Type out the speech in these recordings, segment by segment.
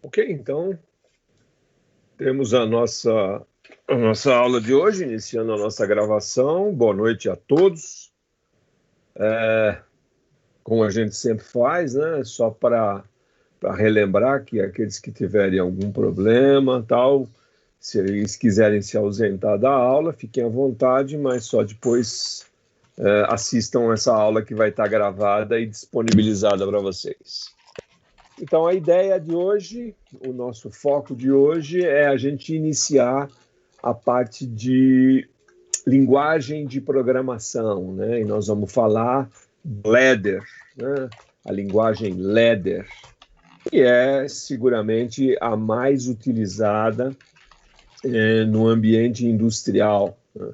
Ok, então temos a nossa aula de hoje, iniciando a nossa gravação. Boa noite a todos. Como a gente sempre faz, né? Só para relembrar que aqueles que tiverem algum problema, tal, se eles quiserem se ausentar da aula, fiquem à vontade, mas só depois assistam essa aula que vai estar gravada e disponibilizada para vocês. Então, a ideia de hoje, o nosso foco de hoje é a gente iniciar a parte de linguagem de programação, né? E nós vamos falar Ladder, né? A linguagem Ladder, que é seguramente a mais utilizada no ambiente industrial, né?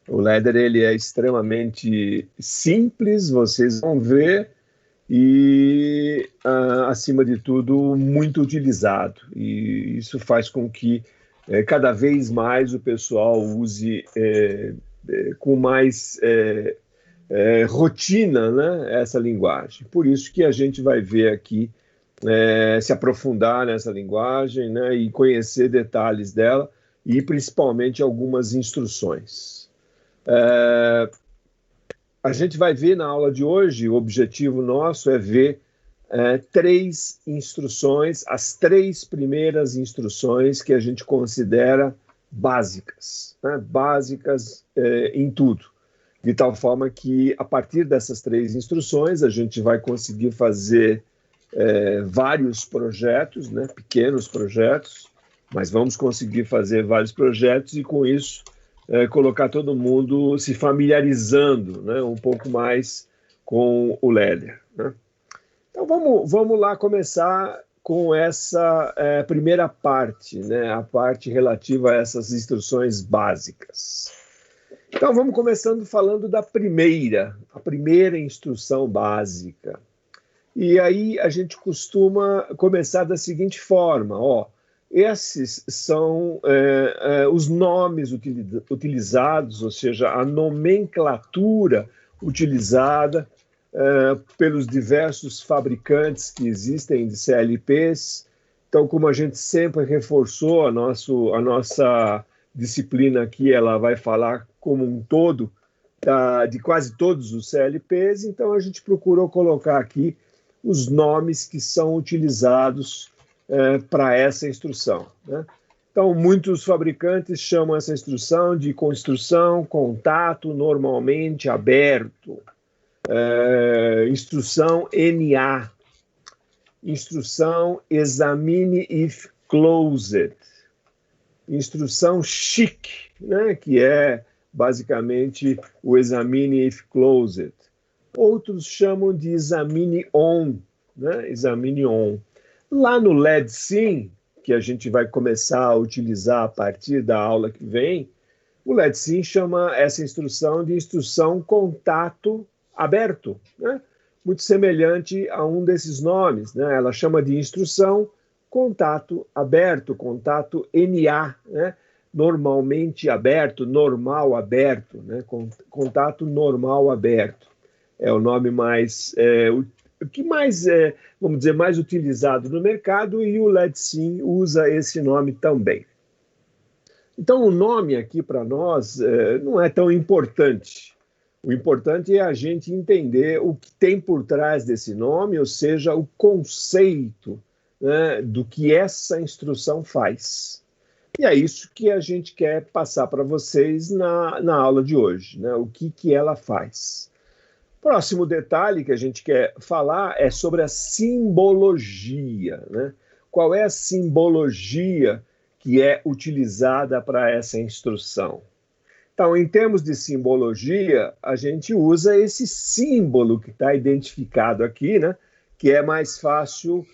O Ladder ele é extremamente simples, vocês vão ver, e, acima de tudo, muito utilizado. E isso faz com que cada vez mais o pessoal use com mais rotina, né, essa linguagem. Por isso que a gente vai ver aqui, se aprofundar nessa linguagem, né, e conhecer detalhes dela e principalmente algumas instruções. A gente vai ver na aula de hoje, o objetivo nosso é ver três instruções, as três primeiras instruções que a gente considera básicas, né? Básicas em tudo, de tal forma que a partir dessas três instruções a gente vai conseguir fazer vários projetos, né? Pequenos projetos, mas vamos conseguir fazer vários projetos e com isso colocar todo mundo se familiarizando, né, um pouco mais com o Ladder, né? Então vamos lá começar com essa primeira parte, né, a parte relativa a essas instruções básicas. Então vamos começando falando da a primeira instrução básica. E aí a gente costuma começar da seguinte forma, ó. Esses são os nomes utilizados, ou seja, a nomenclatura utilizada pelos diversos fabricantes que existem de CLPs. Então, como a gente sempre reforçou, a nossa disciplina aqui, ela vai falar como um todo de quase todos os CLPs, então a gente procurou colocar aqui os nomes que são utilizados para essa instrução, né? Então, muitos fabricantes chamam essa instrução de construção, contato normalmente aberto, instrução NA, instrução examine if closed, instrução SHIC, né, que é basicamente o examine if closed. Outros chamam de examine on, né, examine on. Lá no LEDSIM, que a gente vai começar a utilizar a partir da aula que vem, o LEDSIM chama essa instrução de instrução contato aberto, né? Muito semelhante a um desses nomes, né? Ela chama de instrução contato aberto, contato NA, né? Normalmente aberto, normal aberto, né? Contato normal aberto. É o nome mais o que mais vamos dizer, mais utilizado no mercado, e o LEDSIM usa esse nome também. Então, o nome aqui para nós não é tão importante. O importante é a gente entender o que tem por trás desse nome, ou seja, o conceito, né, do que essa instrução faz. E é isso que a gente quer passar para vocês na aula de hoje, né, o que ela faz. Próximo detalhe que a gente quer falar é sobre a simbologia, né? Qual é a simbologia que é utilizada para essa instrução? Então, em termos de simbologia, a gente usa esse símbolo que está identificado aqui, né? Que é mais fácil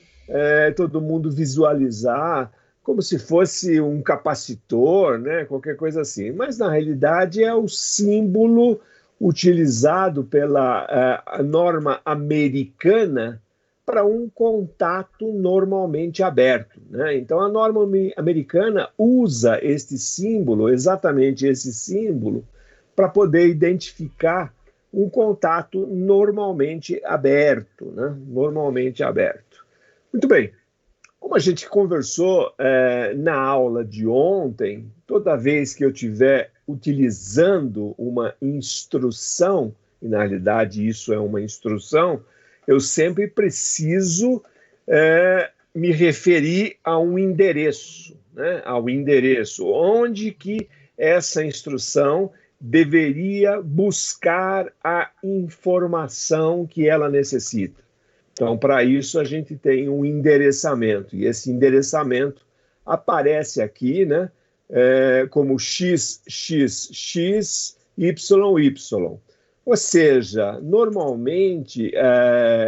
todo mundo visualizar, como se fosse um capacitor, né? Qualquer coisa assim. Mas, na realidade, é o símbolo utilizado pela norma americana para um contato normalmente aberto, né? Então, a norma americana usa este símbolo, exatamente esse símbolo, para poder identificar um contato normalmente aberto, né? Normalmente aberto. Muito bem. Como a gente conversou na aula de ontem, toda vez que eu estiver utilizando uma instrução, e na realidade isso é uma instrução, eu sempre preciso me referir a um endereço, né? Ao endereço, onde que essa instrução deveria buscar a informação que ela necessita. Então, para isso, a gente tem um endereçamento, e esse endereçamento aparece aqui, né, como x, x, x, y, y. Ou seja, normalmente,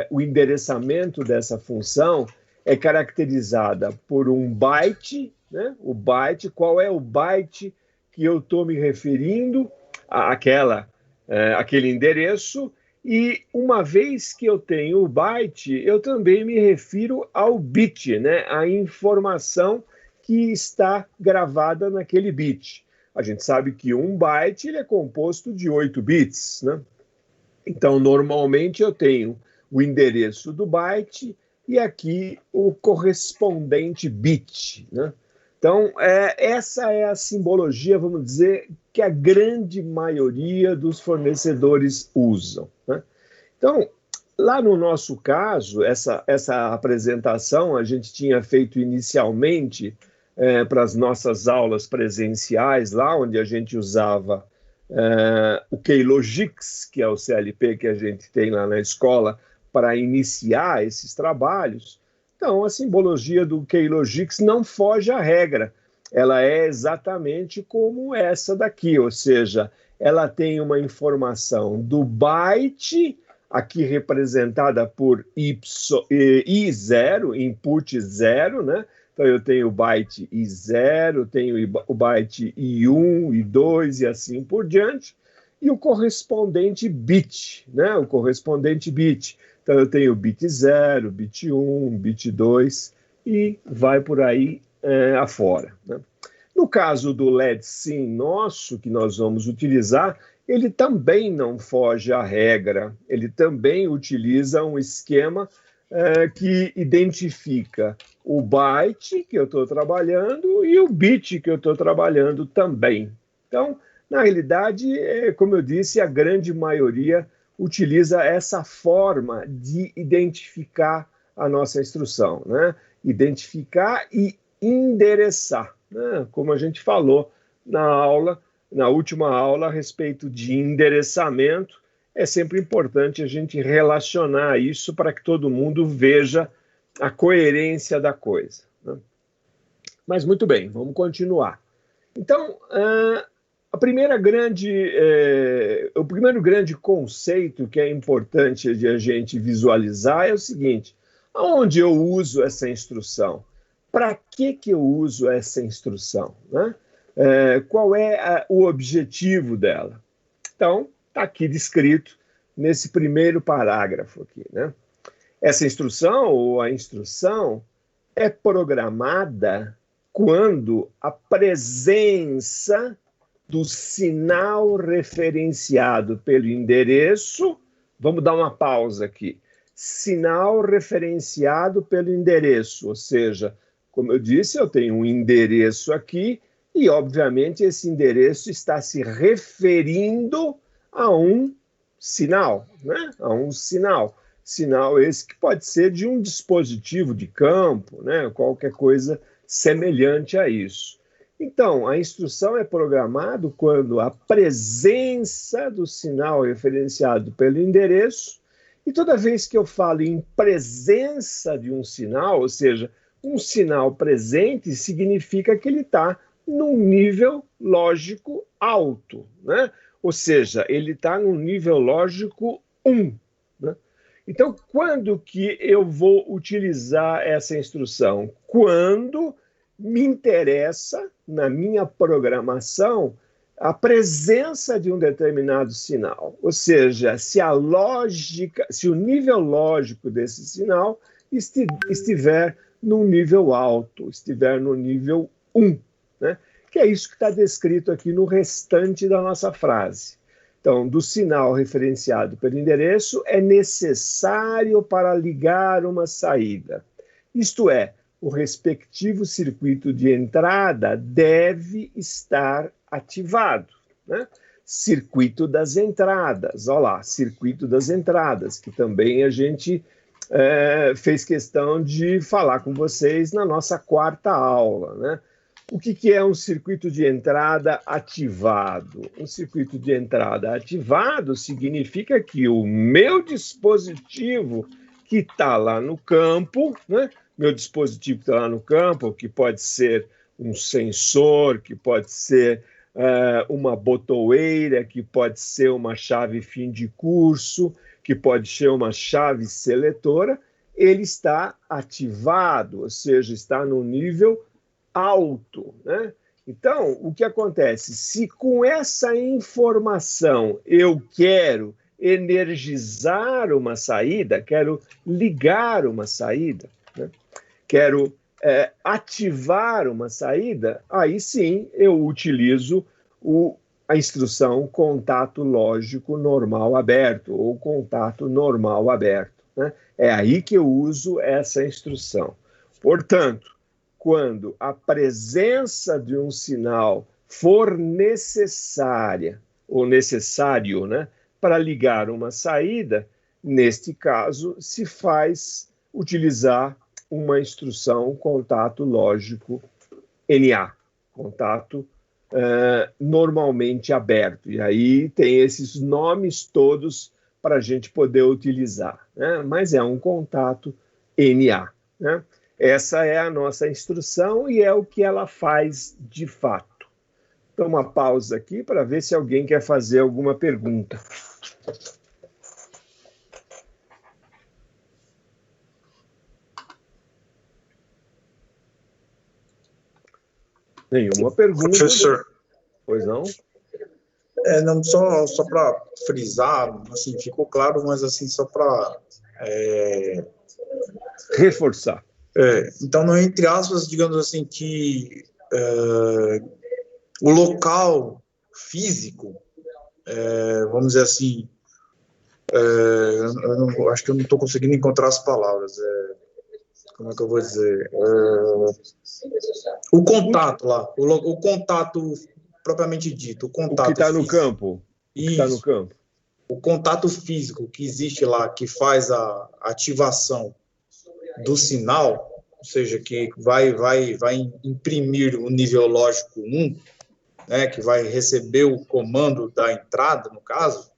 o endereçamento dessa função é caracterizada por um byte, né, o byte, qual é o byte que eu estou me referindo àquele endereço. E uma vez que eu tenho o byte, eu também me refiro ao bit, né? A informação que está gravada naquele bit. A gente sabe que um byte ele é composto de 8 bits, né? Então, normalmente eu tenho o endereço do byte e aqui o correspondente bit, né? Então, essa é a simbologia, vamos dizer, que a grande maioria dos fornecedores usam, né? Então, lá no nosso caso, essa apresentação a gente tinha feito inicialmente para as nossas aulas presenciais, lá onde a gente usava o Keylogix, que é o CLP que a gente tem lá na escola, para iniciar esses trabalhos. Então, a simbologia do Keylogix não foge à regra. Ela é exatamente como essa daqui, ou seja, ela tem uma informação do byte, aqui representada por I0, input 0, né? Então, eu tenho o byte I0, tenho o byte I1, I2 e assim por diante, e o correspondente bit, né? O correspondente bit. Então, eu tenho bit 0, bit 1, bit 2 e vai por aí afora, né? No caso do LED-SIM nosso, que nós vamos utilizar, ele também não foge à regra. Ele também utiliza um esquema que identifica o byte que eu estou trabalhando e o bit que eu estou trabalhando também. Então, na realidade, como eu disse, a grande maioria utiliza essa forma de identificar a nossa instrução, né? Identificar e endereçar, né? Como a gente falou na última aula a respeito de endereçamento, é sempre importante a gente relacionar isso para que todo mundo veja a coerência da coisa, né? Mas muito bem, vamos continuar. Então, o primeiro grande conceito que é importante de a gente visualizar é o seguinte: aonde eu uso essa instrução? Para que eu uso essa instrução, né? Qual é o objetivo dela? Então, está aqui descrito nesse primeiro parágrafo aqui, né? Essa instrução ou a instrução é programada quando a presença do sinal referenciado pelo endereço, vamos dar uma pausa aqui, sinal referenciado pelo endereço, ou seja, como eu disse, eu tenho um endereço aqui e, obviamente, esse endereço está se referindo a um sinal, né? A um sinal. Sinal esse que pode ser de um dispositivo de campo, né? Qualquer coisa semelhante a isso. Então, a instrução é programada quando a presença do sinal referenciado pelo endereço, e toda vez que eu falo em presença de um sinal, ou seja, um sinal presente, significa que ele está num nível lógico alto, né? Ou seja, ele está num nível lógico 1, né? Então, quando que eu vou utilizar essa instrução? Quando me interessa, na minha programação, a presença de um determinado sinal. Ou seja, se o nível lógico desse sinal estiver num nível alto, estiver no nível 1, né? Que é isso que está descrito aqui no restante da nossa frase. Então, do sinal referenciado pelo endereço é necessário para ligar uma saída. Isto é, o respectivo circuito de entrada deve estar ativado, né? Circuito das entradas, olha lá, circuito das entradas, que também a gente fez questão de falar com vocês na nossa quarta aula, né? O que é um circuito de entrada ativado? Um circuito de entrada ativado significa que o meu dispositivo que está lá no campo, né? Meu dispositivo que está lá no campo, que pode ser um sensor, que pode ser uma botoeira, que pode ser uma chave fim de curso, que pode ser uma chave seletora, ele está ativado, ou seja, está no nível alto, né? Então, o que acontece? Se com essa informação eu quero energizar uma saída, quero ligar uma saída, né? Quero ativar uma saída, aí sim eu utilizo a instrução contato lógico normal aberto, ou contato normal aberto, né? É aí que eu uso essa instrução. Portanto, quando a presença de um sinal for necessária, ou necessário, né, para ligar uma saída, neste caso, se faz utilizar uma instrução contato lógico NA, contato normalmente aberto. E aí tem esses nomes todos para a gente poder utilizar, né? Mas é um contato NA, né? Essa é a nossa instrução e é o que ela faz de fato. Então, uma pausa aqui para ver se alguém quer fazer alguma pergunta. Nenhuma pergunta. Professor. Pois não? Não, só para frisar, assim, ficou claro, mas assim, só para reforçar. Então, não, entre aspas, digamos assim, que o local físico, vamos dizer assim, acho que eu não estou conseguindo encontrar as palavras. Como é que eu vou dizer? O contato lá, o contato propriamente dito, o contato o que está no campo. Está no campo. O contato físico que existe lá, que faz a ativação do sinal, ou seja, que vai imprimir o nível lógico 1, né, que vai receber o comando da entrada, no caso,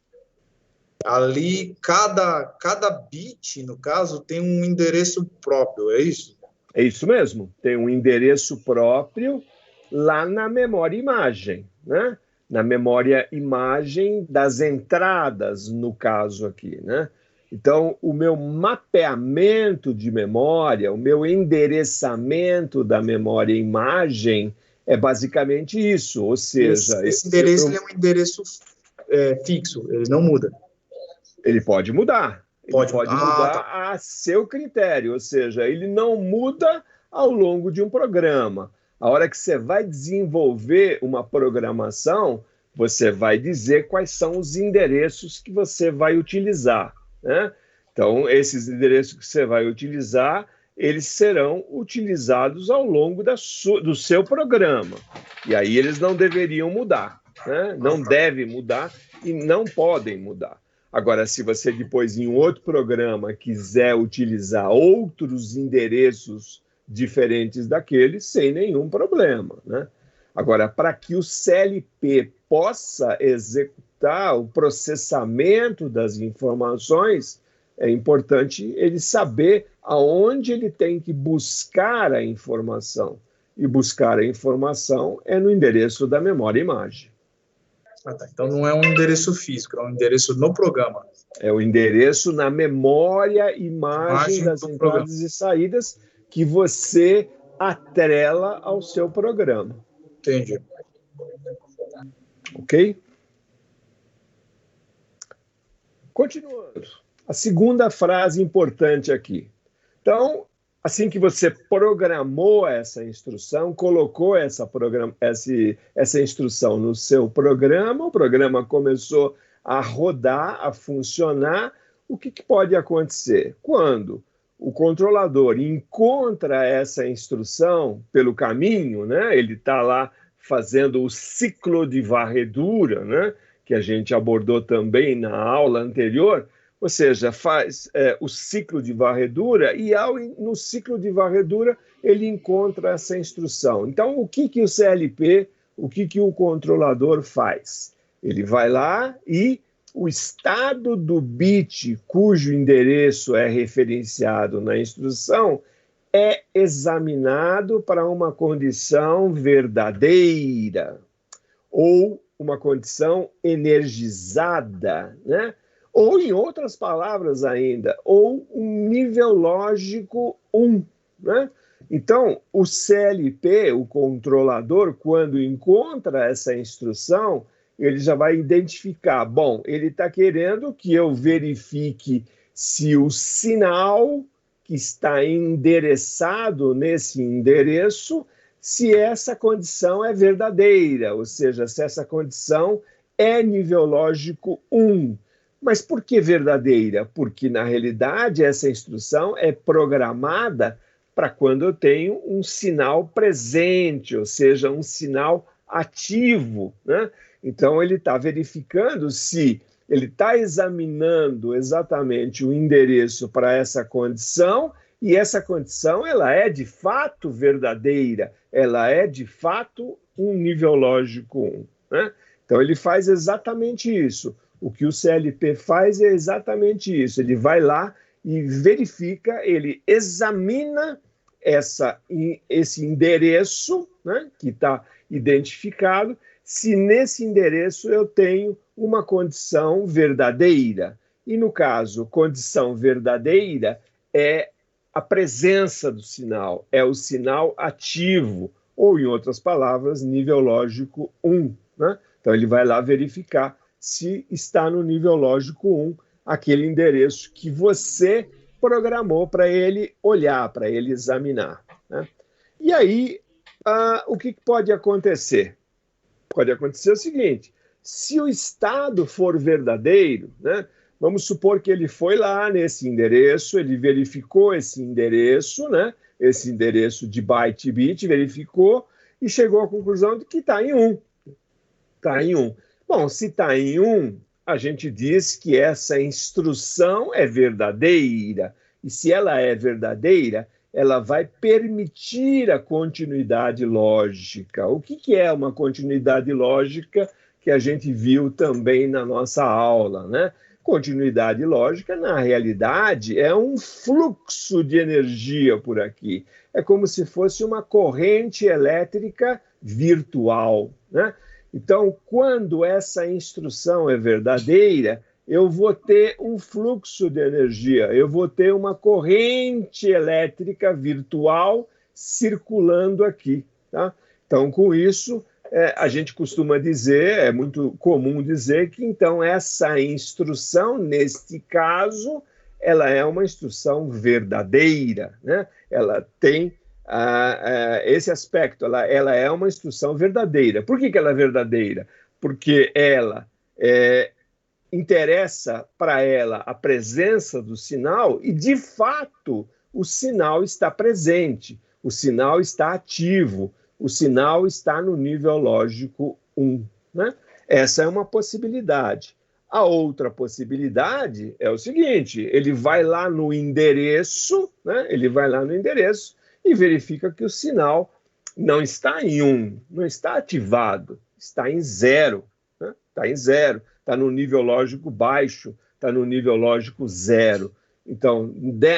ali cada bit, no caso, tem um endereço próprio, é isso? É isso mesmo, tem um endereço próprio lá na memória imagem, né? Na memória imagem das entradas, no caso aqui, né? Então, o meu mapeamento de memória, o meu endereçamento da memória imagem é basicamente isso, ou seja... Esse endereço ele é um endereço fixo, ele não muda. Ele pode mudar. Pode mudar tá. A seu critério, ou seja, ele não muda ao longo de um programa. A hora que você vai desenvolver uma programação, você vai dizer quais são os endereços que você vai utilizar, né? Então, esses endereços que você vai utilizar, eles serão utilizados ao longo do seu programa. E aí eles não deveriam mudar, né? Não devem mudar e não podem mudar. Agora, se você depois, em outro programa, quiser utilizar outros endereços diferentes daqueles, sem nenhum problema, né? Agora, para que o CLP possa executar o processamento das informações, é importante ele saber aonde ele tem que buscar a informação. E buscar a informação é no endereço da memória imagem. Tá. Então, não é um endereço físico, é um endereço no programa. É o endereço na memória imagem das entradas e saídas que você atrela ao seu programa. Entendi. Ok? Continuando. A segunda frase importante aqui. Então, assim que você programou essa instrução, colocou essa instrução no seu programa, o programa começou a rodar, a funcionar, o que pode acontecer? Quando o controlador encontra essa instrução pelo caminho, né? Ele está lá fazendo o ciclo de varredura, né? Que a gente abordou também na aula anterior, ou seja, faz o ciclo de varredura e no ciclo de varredura ele encontra essa instrução. Então, o que o CLP, o que o controlador faz? Ele vai lá e o estado do bit cujo endereço é referenciado na instrução é examinado para uma condição verdadeira ou uma condição energizada, né? Ou, em outras palavras ainda, ou um nível lógico 1, né? Então, o CLP, o controlador, quando encontra essa instrução, ele já vai identificar, bom, ele está querendo que eu verifique se o sinal que está endereçado nesse endereço, se essa condição é verdadeira, ou seja, se essa condição é nível lógico 1. Mas por que verdadeira? Porque, na realidade, essa instrução é programada para quando eu tenho um sinal presente, ou seja, um sinal ativo, né? Então, ele está verificando se ele está examinando exatamente o endereço para essa condição, e essa condição ela é de fato verdadeira, ela é de fato um nível lógico 1, né? Então, ele faz exatamente isso. O que o CLP faz é exatamente isso. Ele vai lá e verifica, ele examina esse endereço, né, que está identificado, se nesse endereço eu tenho uma condição verdadeira. E, no caso, condição verdadeira é a presença do sinal, é o sinal ativo, ou, em outras palavras, nível lógico 1, né? Então, ele vai lá verificar se está no nível lógico 1 aquele endereço que você programou para ele olhar, para ele examinar, né? E aí, o que pode acontecer? Pode acontecer o seguinte, se o estado for verdadeiro, né, vamos supor que ele foi lá nesse endereço, ele verificou esse endereço, né, esse endereço de byte-bit, verificou e chegou à conclusão de que está em 1. Está em 1. Bom, se está em 1, a gente diz que essa instrução é verdadeira. E se ela é verdadeira, ela vai permitir a continuidade lógica. O que é uma continuidade lógica que a gente viu também na nossa aula, né? Continuidade lógica, na realidade, é um fluxo de energia por aqui. É como se fosse uma corrente elétrica virtual, né? Então, quando essa instrução é verdadeira, eu vou ter um fluxo de energia, eu vou ter uma corrente elétrica virtual circulando aqui, tá? Então, com isso, a gente costuma dizer, é muito comum dizer que, então, essa instrução, neste caso, ela é uma instrução verdadeira, né? Ela tem esse aspecto, ela é uma instrução verdadeira. Por que ela é verdadeira? Porque ela interessa para ela a presença do sinal e, de fato, o sinal está presente, o sinal está ativo, o sinal está no nível lógico 1, né? Essa é uma possibilidade. A outra possibilidade é o seguinte, ele vai lá no endereço, né? Ele vai lá no endereço e verifica que o sinal não está em 1, não está ativado, está em 0, né? Está em 0. Está no nível lógico baixo, está no nível lógico 0. Então,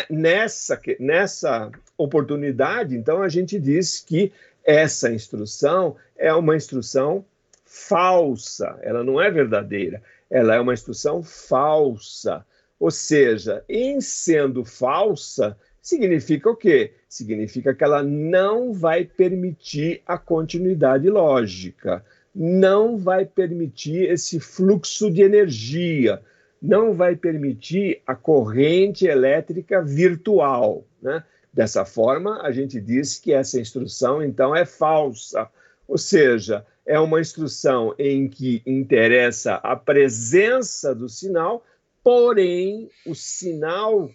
nessa oportunidade, então, a gente diz que essa instrução é uma instrução falsa, ela não é verdadeira, ela é uma instrução falsa. Ou seja, em sendo falsa, significa o quê? Significa que ela não vai permitir a continuidade lógica, não vai permitir esse fluxo de energia, não vai permitir a corrente elétrica virtual, né? Dessa forma, a gente diz que essa instrução, então, é falsa. Ou seja, é uma instrução em que interessa a presença do sinal, porém, o sinal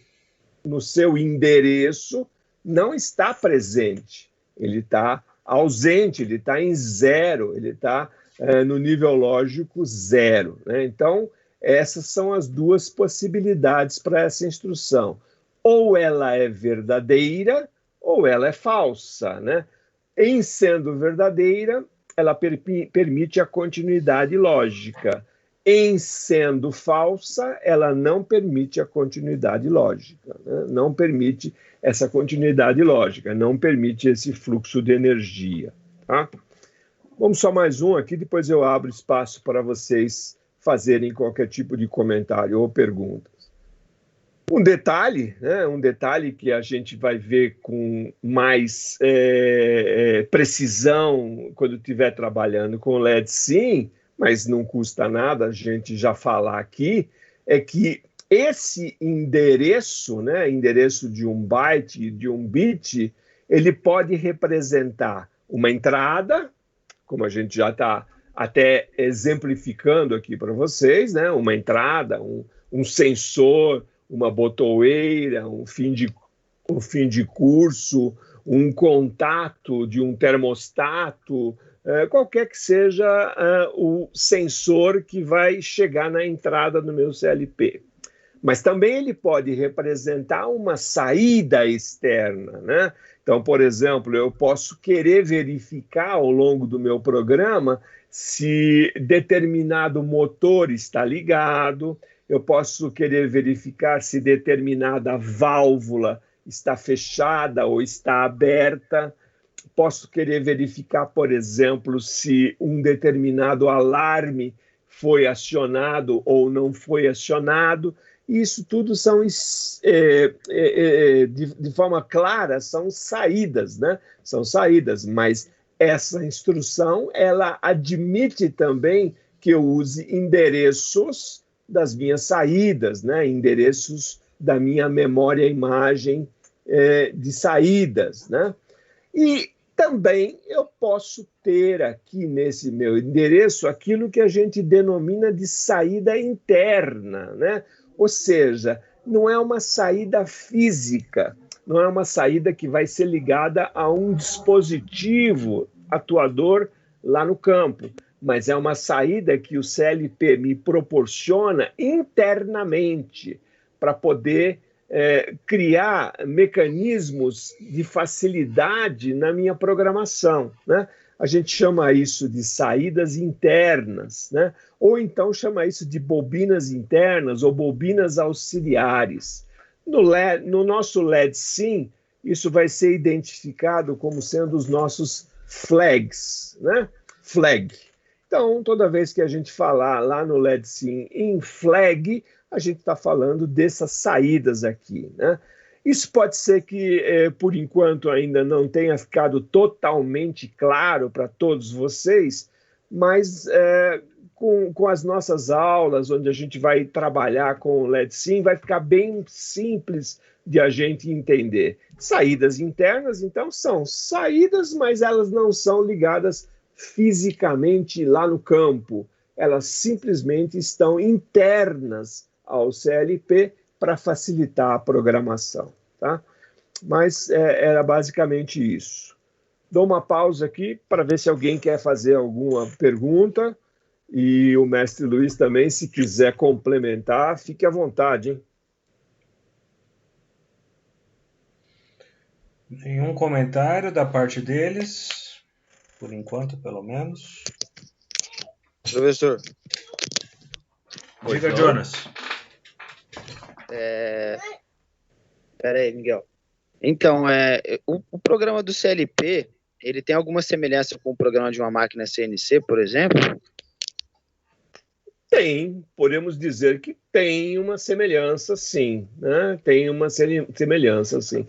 no seu endereço não está presente, ele está ausente, ele está em zero, ele está no nível lógico zero, né? Então, essas são as duas possibilidades para essa instrução. Ou ela é verdadeira, ou ela é falsa, né? Em sendo verdadeira, ela permite a continuidade lógica. Em sendo falsa, ela não permite a continuidade lógica, né? Não permite essa continuidade lógica, não permite esse fluxo de energia, tá? Vamos só mais um aqui, depois eu abro espaço para vocês fazerem qualquer tipo de comentário ou perguntas. Um detalhe, né, um detalhe que a gente vai ver com mais precisão quando estiver trabalhando com LED Sim, mas não custa nada a gente já falar aqui, é que esse endereço, né, endereço de um byte, de um bit, ele pode representar uma entrada, como a gente já está até exemplificando aqui para vocês, né, uma entrada, um sensor, uma botoeira, um fim de curso, um contato de um termostato, qualquer que seja o sensor que vai chegar na entrada do meu CLP. Mas também ele pode representar uma saída externa, né? Então, por exemplo, eu posso querer verificar ao longo do meu programa se determinado motor está ligado, eu posso querer verificar se determinada válvula está fechada ou está aberta, posso querer verificar, por exemplo, se um determinado alarme foi acionado ou não foi acionado. Isso tudo são, de forma clara, são saídas, né? São saídas, mas essa instrução, ela admite também que eu use endereços das minhas saídas, né? Endereços da minha memória imagem de saídas, né? E também eu posso ter aqui nesse meu endereço aquilo que a gente denomina de saída interna, né? Ou seja, não é uma saída física, não é uma saída que vai ser ligada a um dispositivo atuador lá no campo, mas é uma saída que o CLP me proporciona internamente para poder criar mecanismos de facilidade na minha programação, né? A gente chama isso de saídas internas, né? Ou então chama isso de bobinas internas ou bobinas auxiliares. No nosso LED Sim, isso vai ser identificado como sendo os nossos flags, né? Flag. Então, toda vez que a gente falar lá no LED Sim em flag, a gente está falando dessas saídas aqui, né? Isso pode ser que, por enquanto, ainda não tenha ficado totalmente claro para todos vocês, mas com as nossas aulas, onde a gente vai trabalhar com o LED Sim, vai ficar bem simples de a gente entender. Saídas internas, então, são saídas, mas elas não são ligadas fisicamente lá no campo. Elas simplesmente estão internas ao CLP para facilitar a programação, tá? Mas era basicamente isso. Dou uma pausa aqui para ver se alguém quer fazer alguma pergunta e o mestre Luiz também, se quiser complementar, fique à vontade, hein? Nenhum comentário da parte deles, por enquanto, pelo menos. Professor. Diga, Jonas. Espera aí, Miguel. Então, o programa do CLP, ele tem alguma semelhança com o programa de uma máquina CNC, por exemplo? Tem, podemos dizer que tem uma semelhança, sim, né? Tem uma semelhança, sim.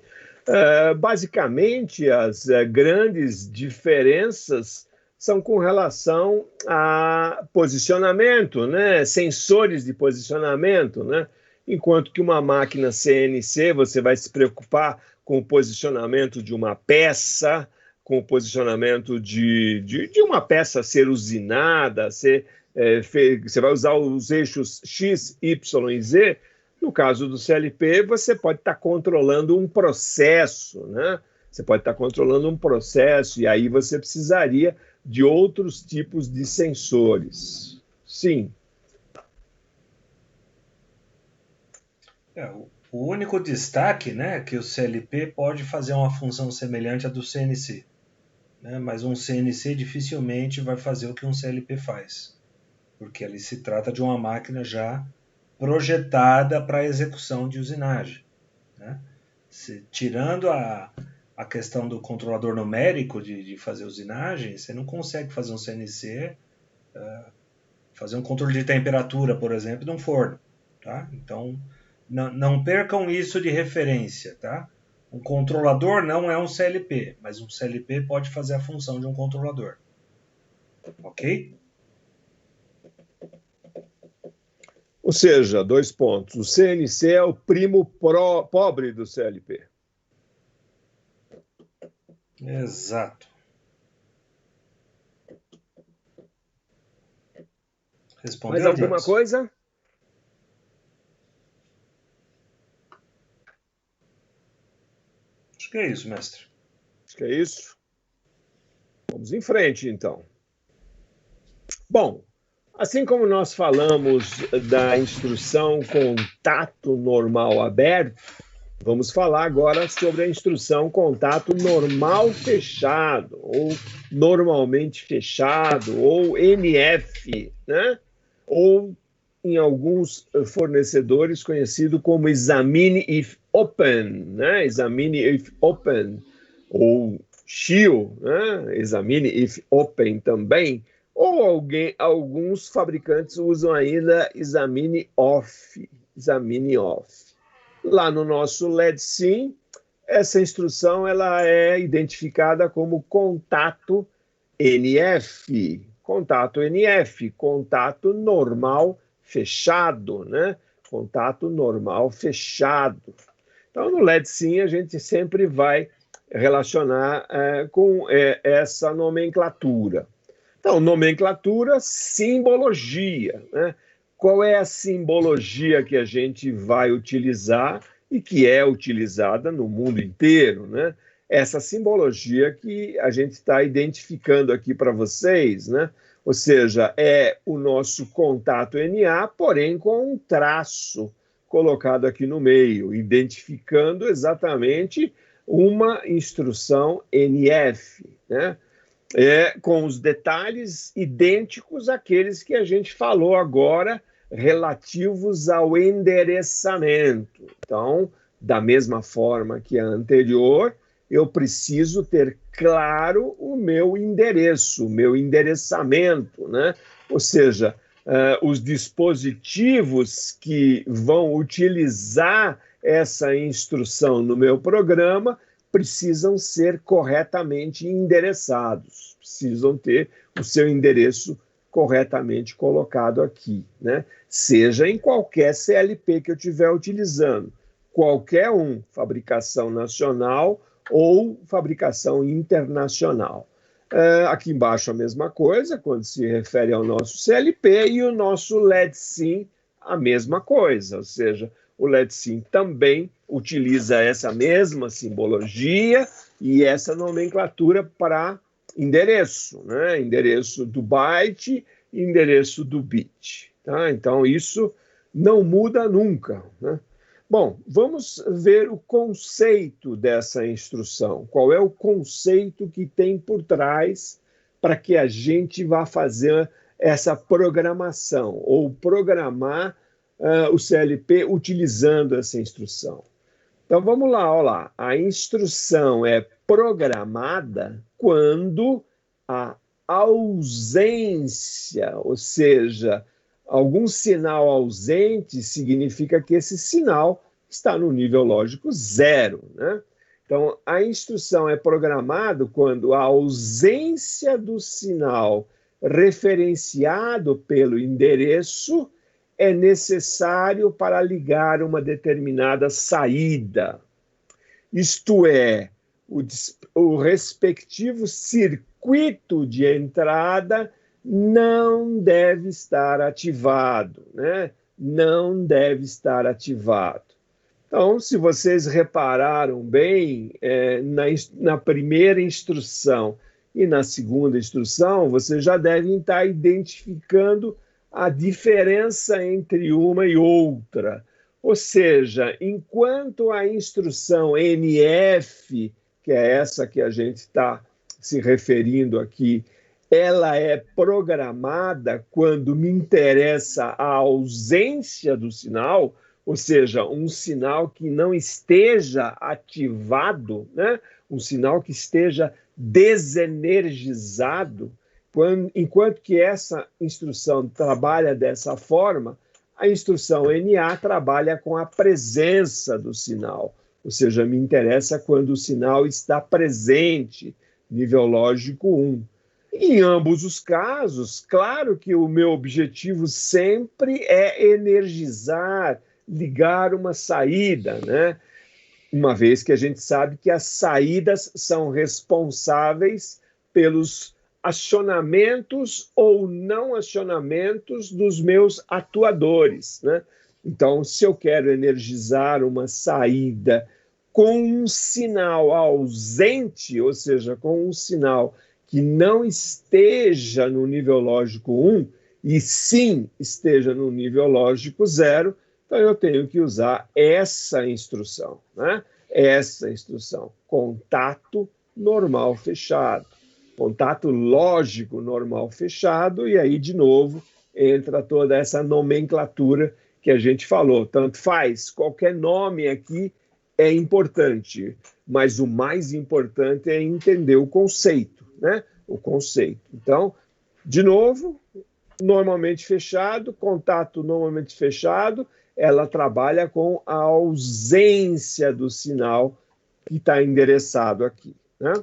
Basicamente, as grandes diferenças são com relação a posicionamento, né? Sensores de posicionamento, né? Enquanto que uma máquina CNC, você vai se preocupar com o posicionamento de uma peça, com o posicionamento de uma peça ser usinada, você vai usar os eixos X, Y e Z. No caso do CLP, você pode estar controlando um processo, né? Você pode estar controlando um processo e aí você precisaria de outros tipos de sensores. Sim. O único destaque, né, que o CLP pode fazer uma função semelhante à do CNC, né, mas um CNC dificilmente vai fazer o que um CLP faz, porque ali se trata de uma máquina já projetada para execução de usinagem, né? Tirando a questão do controlador numérico de fazer usinagem, você não consegue fazer um CNC, fazer um controle de temperatura, por exemplo, de um forno, tá? Então, não percam isso de referência, tá? Um controlador não é um CLP, mas um CLP pode fazer a função de um controlador. Ok? Ou seja, 2 pontos. O CNC é o primo pobre do CLP. Exato. Respondeu, Mais alguma Jones? coisa? Acho que é isso, mestre. Acho que é isso. Vamos em frente, então. Bom, assim como nós falamos da instrução contato normal aberto, vamos falar agora sobre a instrução contato normal fechado, ou normalmente fechado, ou NF, né? Ou em alguns fornecedores conhecido como examine if open, né? Examine if open, ou SHIEL, né? Examine if open também, ou alguns fabricantes usam ainda examine off, examine off. Lá no nosso LEDSIM, essa instrução ela é identificada como contato NF, contato NF, contato normal fechado, né? Contato normal fechado. Então, no LEDSIM, a gente sempre vai relacionar com essa nomenclatura. Então, nomenclatura, simbologia, né? Qual é a simbologia que a gente vai utilizar e que é utilizada no mundo inteiro, né? Essa simbologia que a gente está identificando aqui para vocês, né? Ou seja, é o nosso contato NA, porém com um traço colocado aqui no meio, identificando exatamente uma instrução NF, né? Com os detalhes idênticos àqueles que a gente falou agora, relativos ao endereçamento. Então, da mesma forma que a anterior, eu preciso ter claro o meu endereço, o meu endereçamento, né? Ou seja, os dispositivos que vão utilizar essa instrução no meu programa precisam ser corretamente endereçados, precisam ter o seu endereço corretamente colocado aqui, né? Seja em qualquer CLP que eu estiver utilizando, qualquer um, fabricação nacional ou fabricação internacional. Aqui embaixo a mesma coisa, quando se refere ao nosso CLP, e o nosso LEDSIM a mesma coisa, ou seja, o LEDSIM também utiliza essa mesma simbologia e essa nomenclatura para endereço, né? Endereço do byte e endereço do bit. Tá? Então, isso não muda nunca, né? Bom, vamos ver o conceito dessa instrução. Qual é o conceito que tem por trás para que a gente vá fazer essa programação ou programar o CLP utilizando essa instrução. Então, vamos lá, olha lá. A instrução é programada quando a ausência, ou seja, algum sinal ausente, significa que esse sinal está no nível lógico 0, né? Então, a instrução é programada quando a ausência do sinal referenciado pelo endereço é necessário para ligar uma determinada saída. Isto é, o respectivo circuito de entrada não deve estar ativado, né? não deve estar ativado. Então, se vocês repararam bem, na primeira instrução e na segunda instrução, vocês já devem estar identificando a diferença entre uma e outra. Ou seja, enquanto a instrução NF, que é essa que a gente está se referindo aqui, ela é programada quando me interessa a ausência do sinal, ou seja, um sinal que não esteja ativado, né? Um sinal que esteja desenergizado. Enquanto que essa instrução trabalha dessa forma, a instrução NA trabalha com a presença do sinal, ou seja, me interessa quando o sinal está presente, nível lógico 1. Em ambos os casos, claro que o meu objetivo sempre é energizar, ligar uma saída, né? Uma vez que a gente sabe que as saídas são responsáveis pelos acionamentos ou não acionamentos dos meus atuadores, né? Então, se eu quero energizar uma saída com um sinal ausente, ou seja, com um sinal que não esteja no nível lógico 1 e sim esteja no nível lógico 0, então eu tenho que usar essa instrução, né? Essa instrução, contato normal fechado. Contato lógico normal fechado, e aí, de novo, entra toda essa nomenclatura que a gente falou. Tanto faz, qualquer nome aqui é importante, mas o mais importante é entender o conceito, né? O conceito. Então, de novo, normalmente fechado, contato normalmente fechado, ela trabalha com a ausência do sinal que está endereçado aqui, né?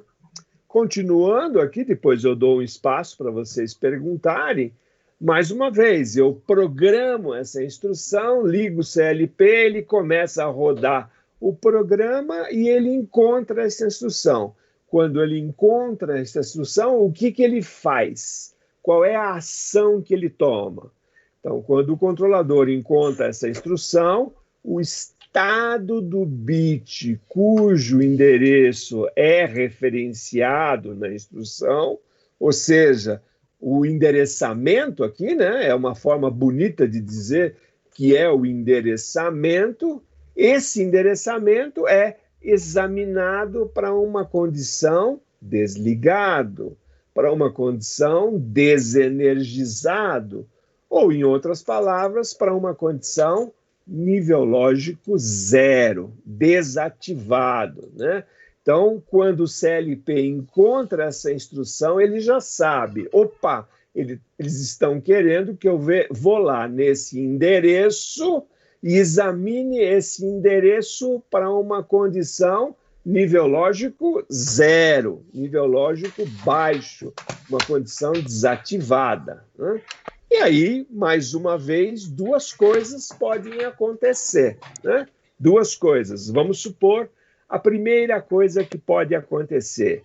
Continuando aqui, depois eu dou um espaço para vocês perguntarem. Mais uma vez, eu programo essa instrução, ligo o CLP, ele começa a rodar o programa e ele encontra essa instrução. Quando ele encontra essa instrução, o que ele faz? Qual é a ação que ele toma? Então, quando o controlador encontra essa instrução, o estado do bit cujo endereço é referenciado na instrução, ou seja, o endereçamento aqui, né, é uma forma bonita de dizer que é o endereçamento. Esse endereçamento é examinado para uma condição desligado, para uma condição desenergizado, ou, em outras palavras, para uma condição nível lógico 0, desativado, né? Então, quando o CLP encontra essa instrução, ele já sabe, opa, eles estão querendo que eu vou lá nesse endereço e examine esse endereço para uma condição nível lógico 0, nível lógico baixo, uma condição desativada, né? E aí, mais uma vez, duas coisas podem acontecer, né? Duas coisas. Vamos supor, a primeira coisa que pode acontecer,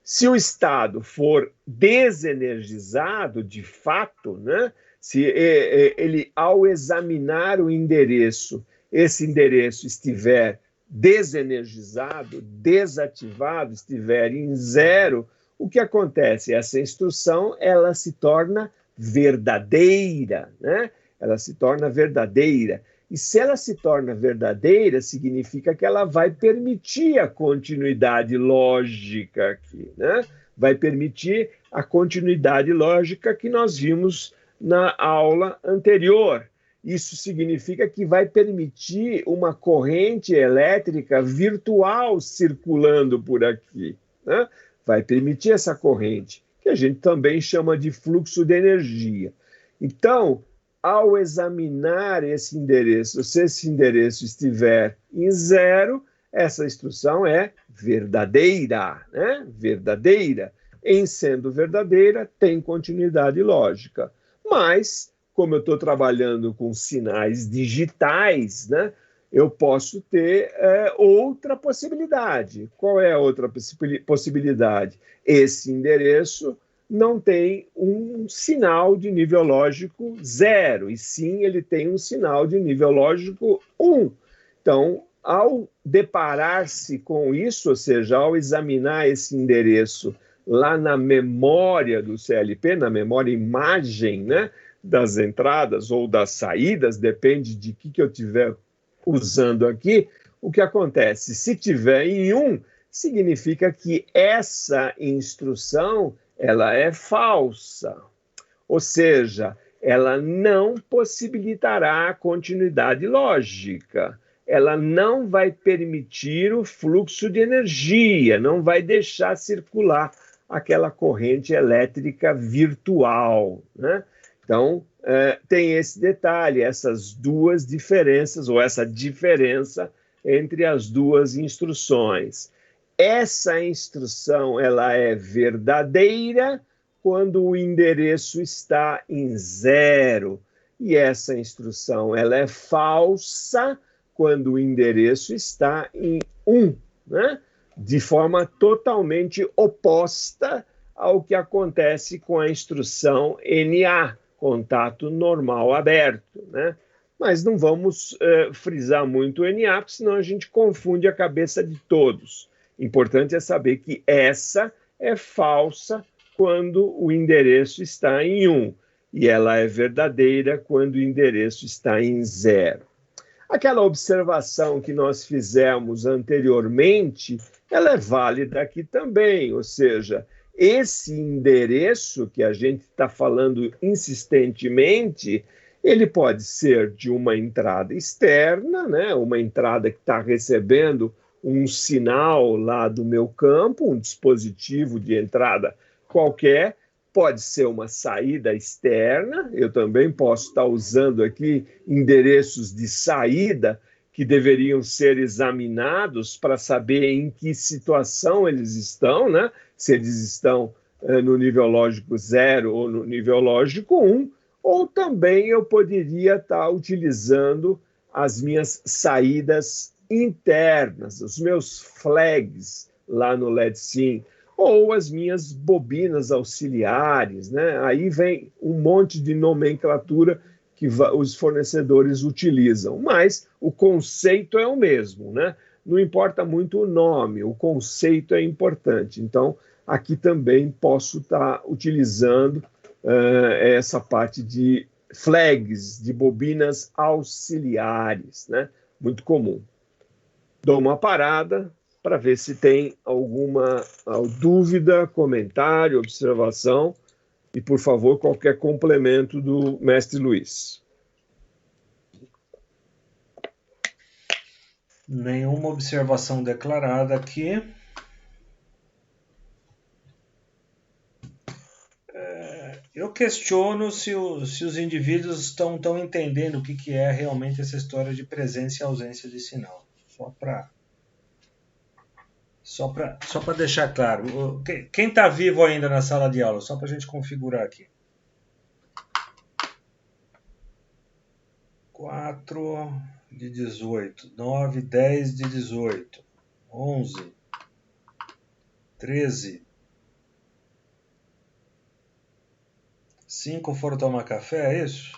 se o estado for desenergizado, de fato, né? Se ele, ao examinar o endereço, esse endereço estiver desenergizado, desativado, estiver em 0, o que acontece? Essa instrução, ela se torna verdadeira, né? Ela se torna verdadeira. E se ela se torna verdadeira, significa que ela vai permitir a continuidade lógica aqui, né? Vai permitir a continuidade lógica que nós vimos na aula anterior. Isso significa que vai permitir uma corrente elétrica virtual circulando por aqui, né? Vai permitir essa corrente, que a gente também chama de fluxo de energia. Então, ao examinar esse endereço, se esse endereço estiver em 0, essa instrução é verdadeira, né? Verdadeira. Em sendo verdadeira, tem continuidade lógica. Mas, como eu estou trabalhando com sinais digitais, né, eu posso ter outra possibilidade. Qual é a outra possibilidade? Esse endereço não tem um sinal de nível lógico 0, e sim ele tem um sinal de nível lógico 1. Então, ao deparar-se com isso, ou seja, ao examinar esse endereço lá na memória do CLP, na memória imagem, né, das entradas ou das saídas, depende de que eu estiver usando aqui, o que acontece? Se tiver em 1, significa que essa instrução ela é falsa, ou seja, ela não possibilitará a continuidade lógica, ela não vai permitir o fluxo de energia, não vai deixar circular aquela corrente elétrica virtual, né? Então, tem esse detalhe, essas duas diferenças, ou essa diferença entre as duas instruções. Essa instrução ela é verdadeira quando o endereço está em 0, e essa instrução ela é falsa quando o endereço está em 1, né? De forma totalmente oposta ao que acontece com a instrução NA, contato normal aberto, né? Mas não vamos frisar muito o NA, porque senão a gente confunde a cabeça de todos. Importante é saber que essa é falsa quando o endereço está em 1, e ela é verdadeira quando o endereço está em 0. Aquela observação que nós fizemos anteriormente, ela é válida aqui também, ou seja, esse endereço que a gente está falando insistentemente, ele pode ser de uma entrada externa, né? Uma entrada que está recebendo um sinal lá do meu campo, um dispositivo de entrada qualquer, pode ser uma saída externa, eu também posso estar usando aqui endereços de saída que deveriam ser examinados para saber em que situação eles estão, né? Se eles estão no nível lógico 0 ou no nível lógico 1, ou também eu poderia estar utilizando as minhas saídas internas, os meus flags lá no LED-SIM, ou as minhas bobinas auxiliares, né? Aí vem um monte de nomenclatura que os fornecedores utilizam, mas o conceito é o mesmo, né? Não importa muito o nome, o conceito é importante. Então, aqui também posso estar utilizando essa parte de flags, de bobinas auxiliares, né? Muito comum. Dou uma parada para ver se tem alguma dúvida, comentário, observação, e, por favor, qualquer complemento do mestre Luiz. Nenhuma observação declarada aqui. Eu questiono se os indivíduos estão entendendo o que é realmente essa história de presença e ausência de sinal. Só para deixar claro. Quem está vivo ainda na sala de aula? Só para a gente configurar aqui. 4 de 18, 9, 10 de 18, 11, 13. 5 foram tomar café, é isso?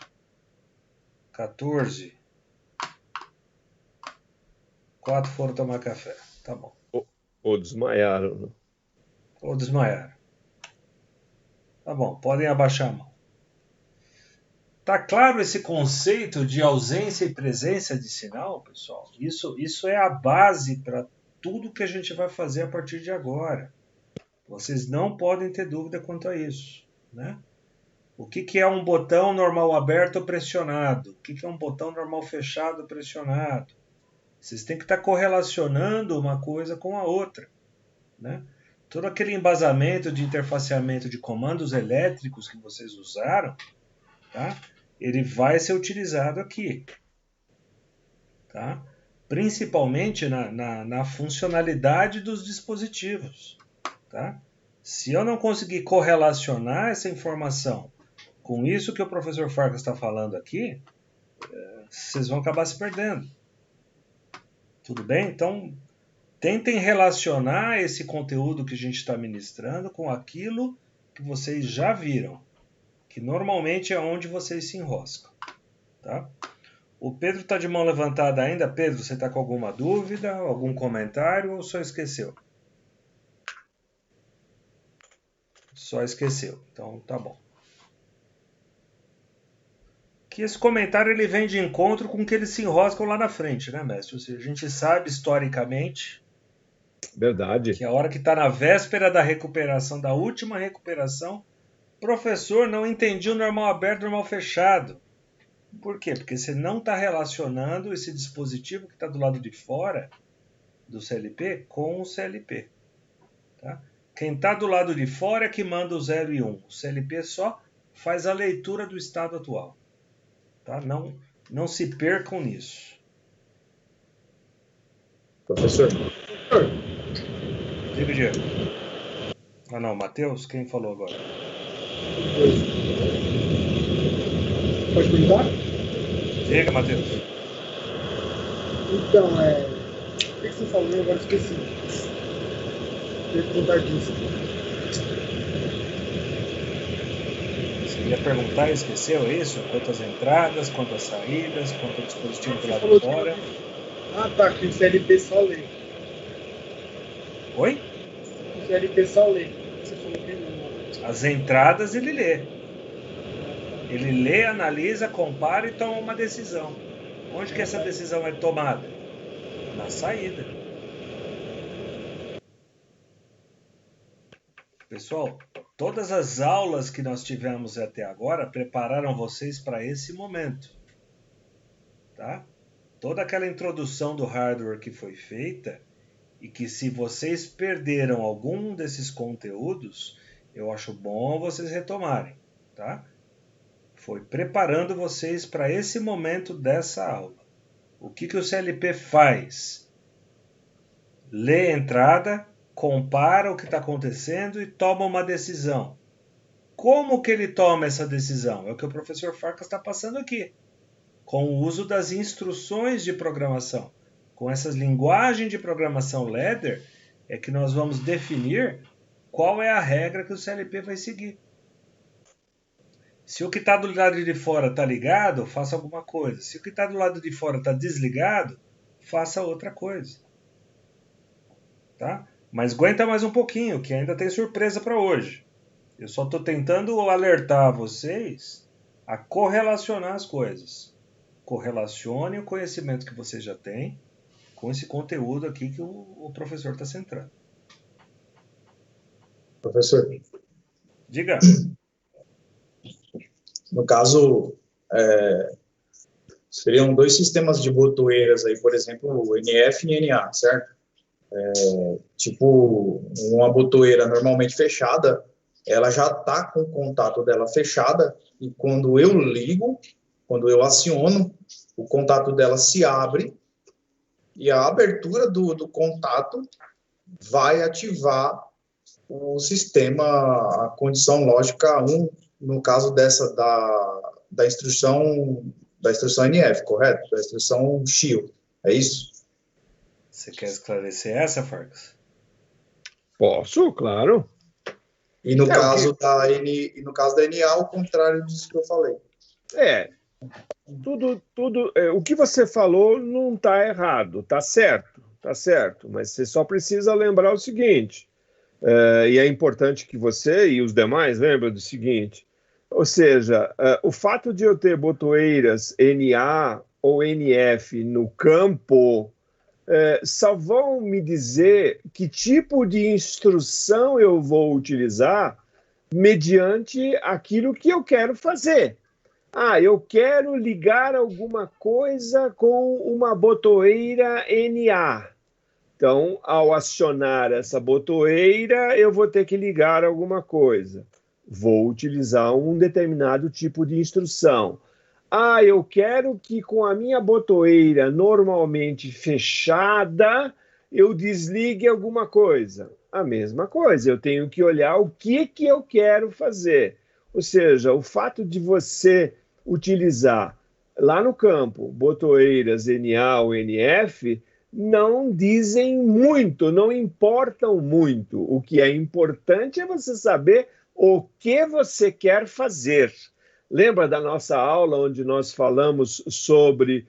14. 4 foram tomar café, tá bom. Ou desmaiaram, né? Ou desmaiaram. Tá bom, podem abaixar a mão. Tá claro esse conceito de ausência e presença de sinal, pessoal? Isso é a base para tudo que a gente vai fazer a partir de agora. Vocês não podem ter dúvida quanto a isso, né? O que é um botão normal aberto pressionado? O que é um botão normal fechado pressionado? Vocês têm que estar correlacionando uma coisa com a outra, né? Todo aquele embasamento de interfaceamento de comandos elétricos que vocês usaram, tá? Ele vai ser utilizado aqui, tá? Principalmente na funcionalidade dos dispositivos, tá? Se eu não conseguir correlacionar essa informação com isso que o professor Farkas está falando aqui, vocês vão acabar se perdendo. Tudo bem? Então, tentem relacionar esse conteúdo que a gente está ministrando com aquilo que vocês já viram, que normalmente é onde vocês se enroscam. Tá? O Pedro está de mão levantada ainda. Pedro, você está com alguma dúvida, algum comentário ou só esqueceu? Só esqueceu. Então tá bom. Que esse comentário ele vem de encontro com que eles se enroscam lá na frente, né, mestre? Ou seja, a gente sabe historicamente Verdade. que a hora que está na véspera da recuperação, da última recuperação, o professor não entendia o normal aberto e o normal fechado. Por quê? Porque você não está relacionando esse dispositivo que está do lado de fora do CLP com o CLP. Tá? Quem está do lado de fora é que manda o 0 e 1. O CLP só faz a leitura do estado atual. Tá? Não se percam nisso. Professor. Diga, Diego. Ah, não, Matheus? Quem falou agora? Pode perguntar? Diga, Matheus. Então, o que você falou? Eu agora esqueci. Eu ia perguntar disso. Você ia perguntar e esqueceu, é isso? Quantas entradas, quantas saídas, quanto dispositivo do Você lado falou de fora? Ah, tá, que o CLP só lê. Oi? O CLP só lê. Você falou que não. As entradas ele lê. Ele lê, analisa, compara e toma uma decisão. Onde que essa decisão é tomada? Na saída. Pessoal, todas as aulas que nós tivemos até agora prepararam vocês para esse momento. Tá? Toda aquela introdução do hardware que foi feita e que se vocês perderam algum desses conteúdos, eu acho bom vocês retomarem. Tá? Foi preparando vocês para esse momento dessa aula. O que o CLP faz? Lê a entrada, compara o que está acontecendo e toma uma decisão. Como que ele toma essa decisão? É o que o professor Farkas está passando aqui. Com o uso das instruções de programação. Com essas linguagens de programação ladder, é que nós vamos definir qual é a regra que o CLP vai seguir. Se o que está do lado de fora está ligado, faça alguma coisa. Se o que está do lado de fora está desligado, faça outra coisa. Tá? Mas aguenta mais um pouquinho, que ainda tem surpresa para hoje. Eu só estou tentando alertar vocês a correlacionar as coisas. Correlacione o conhecimento que você já tem com esse conteúdo aqui que o professor está centrando. Professor. Diga. No caso, seriam dois sistemas de botoeiras aí, por exemplo, o NF e NA, certo? Tipo, uma botoeira normalmente fechada, ela já está com o contato dela fechada e quando eu ligo, quando eu aciono, o contato dela se abre e a abertura do contato vai ativar o sistema, a condição lógica 1, no caso da instrução NF, correto? Da instrução SHIELD, é isso? Você quer esclarecer essa, Farkas? Posso, claro. E no caso da NA, ao contrário disso que eu falei. O que você falou não está errado, está certo, mas você só precisa lembrar o seguinte, e é importante que você e os demais lembrem do seguinte, ou seja, o fato de eu ter botoeiras NA ou NF no campo só vão me dizer que tipo de instrução eu vou utilizar mediante aquilo que eu quero fazer. Eu quero ligar alguma coisa com uma botoeira NA. Então, ao acionar essa botoeira, eu vou ter que ligar alguma coisa. Vou utilizar um determinado tipo de instrução. Eu quero que com a minha botoeira normalmente fechada, eu desligue alguma coisa. A mesma coisa, eu tenho que olhar o que eu quero fazer. Ou seja, o fato de você utilizar lá no campo botoeiras NA ou NF não dizem muito, não importam muito. O que é importante é você saber o que você quer fazer. Lembra da nossa aula onde nós falamos sobre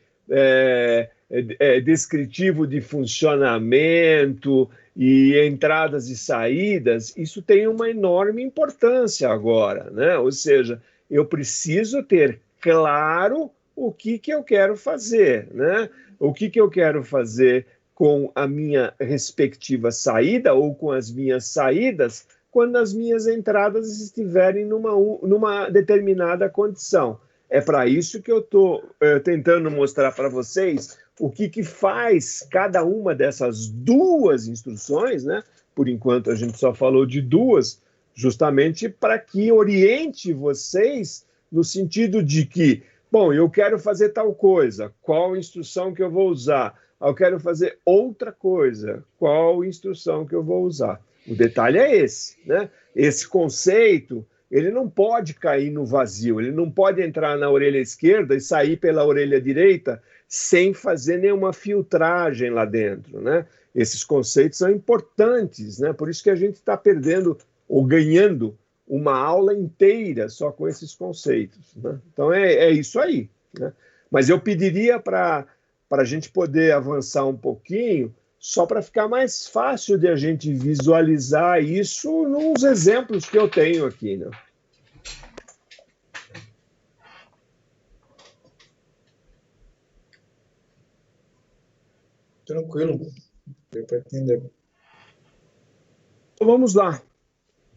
descritivo de funcionamento e entradas e saídas? Isso tem uma enorme importância agora, né? Ou seja, eu preciso ter claro o que eu quero fazer, né? O que eu quero fazer com a minha respectiva saída ou com as minhas saídas quando as minhas entradas estiverem numa determinada condição. É para isso que eu estou tentando mostrar para vocês o que faz cada uma dessas duas instruções, né? Por enquanto a gente só falou de duas, justamente para que oriente vocês no sentido de que, bom, eu quero fazer tal coisa, qual instrução que eu vou usar? Eu quero fazer outra coisa, qual instrução que eu vou usar? O detalhe é esse, né? Esse conceito, ele não pode cair no vazio, ele não pode entrar na orelha esquerda e sair pela orelha direita sem fazer nenhuma filtragem lá dentro, né? Esses conceitos são importantes, né? Por isso que a gente está perdendo ou ganhando uma aula inteira só com esses conceitos, né? Então é isso aí, né? Mas eu pediria para a gente poder avançar um pouquinho, só para ficar mais fácil de a gente visualizar isso nos exemplos que eu tenho aqui, né? Tranquilo, deu para entender. Então vamos lá.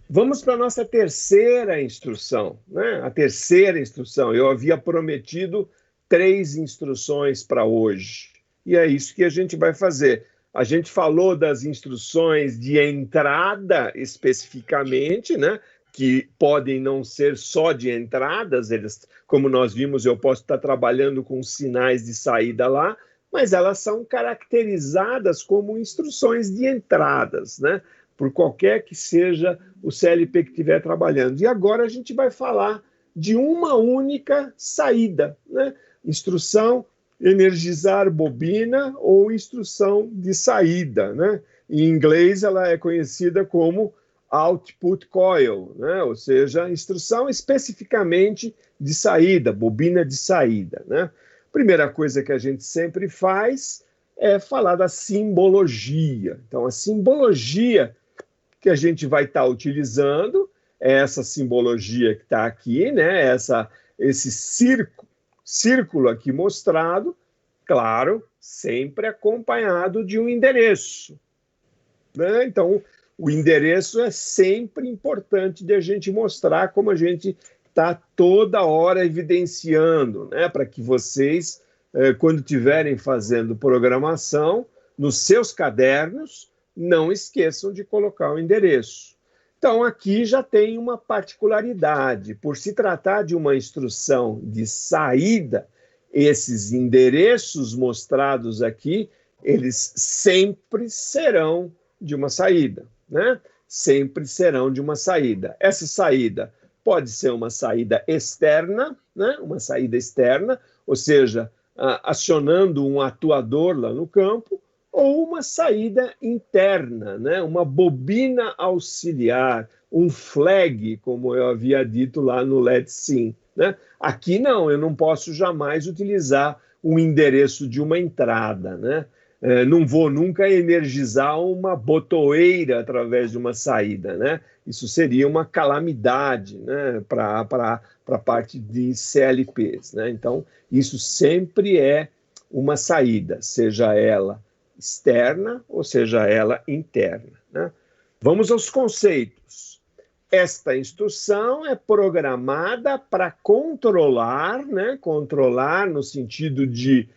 Vamos para a nossa terceira instrução, né? A terceira instrução. Eu havia prometido 3 instruções para hoje. E é isso que a gente vai fazer. A gente falou das instruções de entrada especificamente, né? Que podem não ser só de entradas, eles, como nós vimos, eu posso estar trabalhando com sinais de saída lá, mas elas são caracterizadas como instruções de entradas, né? Por qualquer que seja o CLP que estiver trabalhando. E agora a gente vai falar de uma única saída, né? Instrução energizar bobina ou instrução de saída, né? Em inglês ela é conhecida como output coil, né? Ou seja, instrução especificamente de saída, bobina de saída, né? Primeira coisa que a gente sempre faz é falar da simbologia. Então, a simbologia que a gente vai estar utilizando é essa simbologia que está aqui, né? Esse círculo aqui mostrado, claro, sempre acompanhado de um endereço, né? Então, o endereço é sempre importante de a gente mostrar, como a gente está toda hora evidenciando, né? Para que vocês, quando estiverem fazendo programação, nos seus cadernos, não esqueçam de colocar o endereço. Então, aqui já tem uma particularidade. Por se tratar de uma instrução de saída, esses endereços mostrados aqui, eles sempre serão de uma saída, né? Sempre serão de uma saída. Essa saída pode ser uma saída externa, né? Uma saída externa, ou seja, acionando um atuador lá no campo, ou uma saída interna, né? Uma bobina auxiliar, um flag, como eu havia dito lá no Let's Sim, né? Aqui não, eu não posso jamais utilizar o endereço de uma entrada, né? Não vou nunca energizar uma botoeira através de uma saída, né? Isso seria uma calamidade, né? Para a parte de CLPs, né? Então, isso sempre é uma saída, seja ela externa ou seja ela interna, né? Vamos aos conceitos. Esta instrução é programada para controlar, né? Controlar no sentido de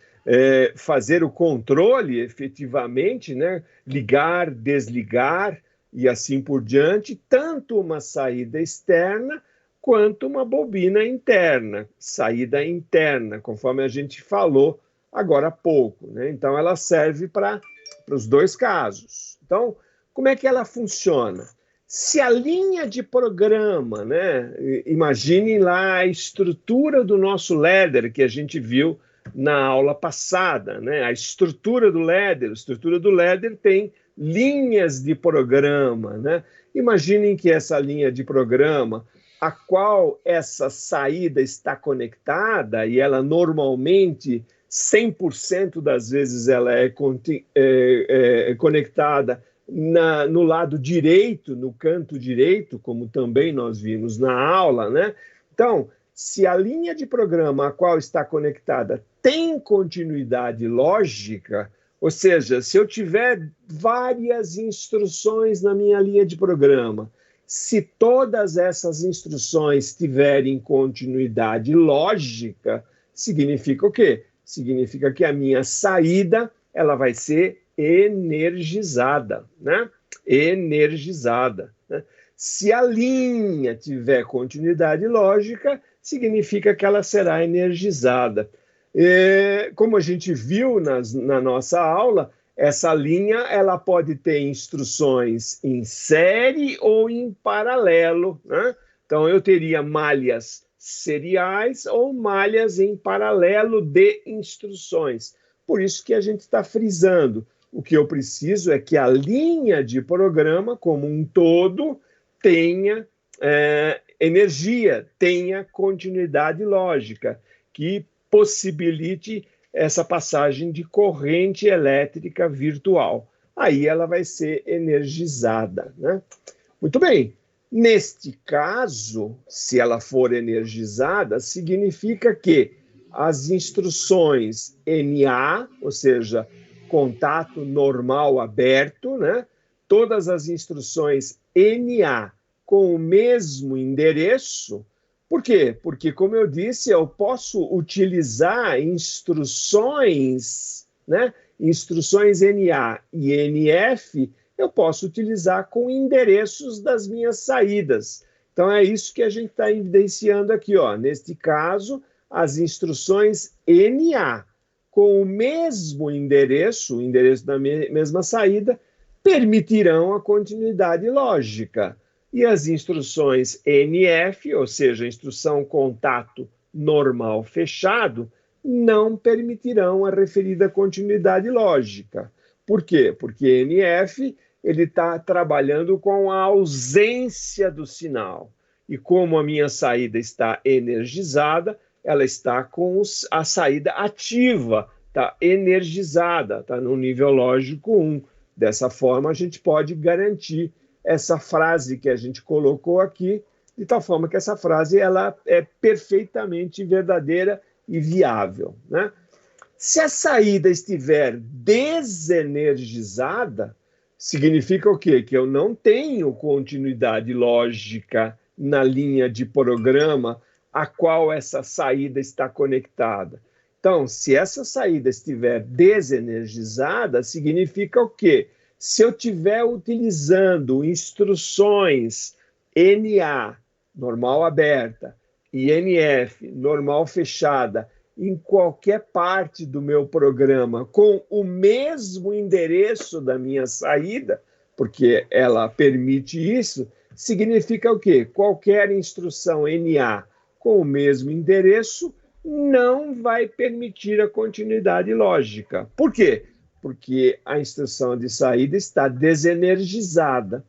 fazer o controle efetivamente, né? Ligar, desligar e assim por diante, tanto uma saída externa quanto uma bobina interna, saída interna, conforme a gente falou agora há pouco, né? Então, ela serve para os dois casos. Então, como é que ela funciona? Se a linha de programa, né? Imaginem lá a estrutura do nosso ladder que a gente viu na aula passada, né? A estrutura do ladder tem linhas de programa, né? Imaginem que essa linha de programa, a qual essa saída está conectada, e ela normalmente, 100% das vezes, ela é conectada no lado direito, no canto direito, como também nós vimos na aula, né? Então, se a linha de programa a qual está conectada tem continuidade lógica, ou seja, se eu tiver várias instruções na minha linha de programa, se todas essas instruções tiverem continuidade lógica, significa o quê? Significa que a minha saída ela vai ser energizada, né? Energizada, né? Se a linha tiver continuidade lógica, significa que ela será energizada. Como a gente viu na nossa aula, essa linha ela pode ter instruções em série ou em paralelo, né? Então, eu teria malhas seriais ou malhas em paralelo de instruções. Por isso que a gente está frisando. O que eu preciso é que a linha de programa, como um todo, tenha energia, tenha continuidade lógica, que possibilite essa passagem de corrente elétrica virtual. Aí ela vai ser energizada, né? Muito bem. Neste caso, se ela for energizada, significa que as instruções NA, ou seja, contato normal aberto, né? Todas as instruções NA com o mesmo endereço. Por quê? Porque, como eu disse, eu posso utilizar instruções, né? Instruções NA e NF, eu posso utilizar com endereços das minhas saídas. Então, é isso que a gente está evidenciando aqui, ó. Neste caso, as instruções NA com o mesmo endereço, o endereço da mesma saída, permitirão a continuidade lógica. E as instruções NF, ou seja, instrução contato normal fechado, não permitirão a referida continuidade lógica. Por quê? Porque NF ele está trabalhando com a ausência do sinal. E como a minha saída está energizada, ela está com a saída ativa, está energizada, está no nível lógico 1. Dessa forma, a gente pode garantir essa frase que a gente colocou aqui, de tal forma que essa frase ela é perfeitamente verdadeira e viável, né? Se a saída estiver desenergizada, significa o quê? Que eu não tenho continuidade lógica na linha de programa a qual essa saída está conectada. Então, se essa saída estiver desenergizada, significa o quê? Se eu estiver utilizando instruções NA, normal aberta, e NF, normal fechada, em qualquer parte do meu programa, com o mesmo endereço da minha saída, porque ela permite isso, significa o quê? Qualquer instrução NA com o mesmo endereço não vai permitir a continuidade lógica. Por quê? Porque a instrução de saída está desenergizada.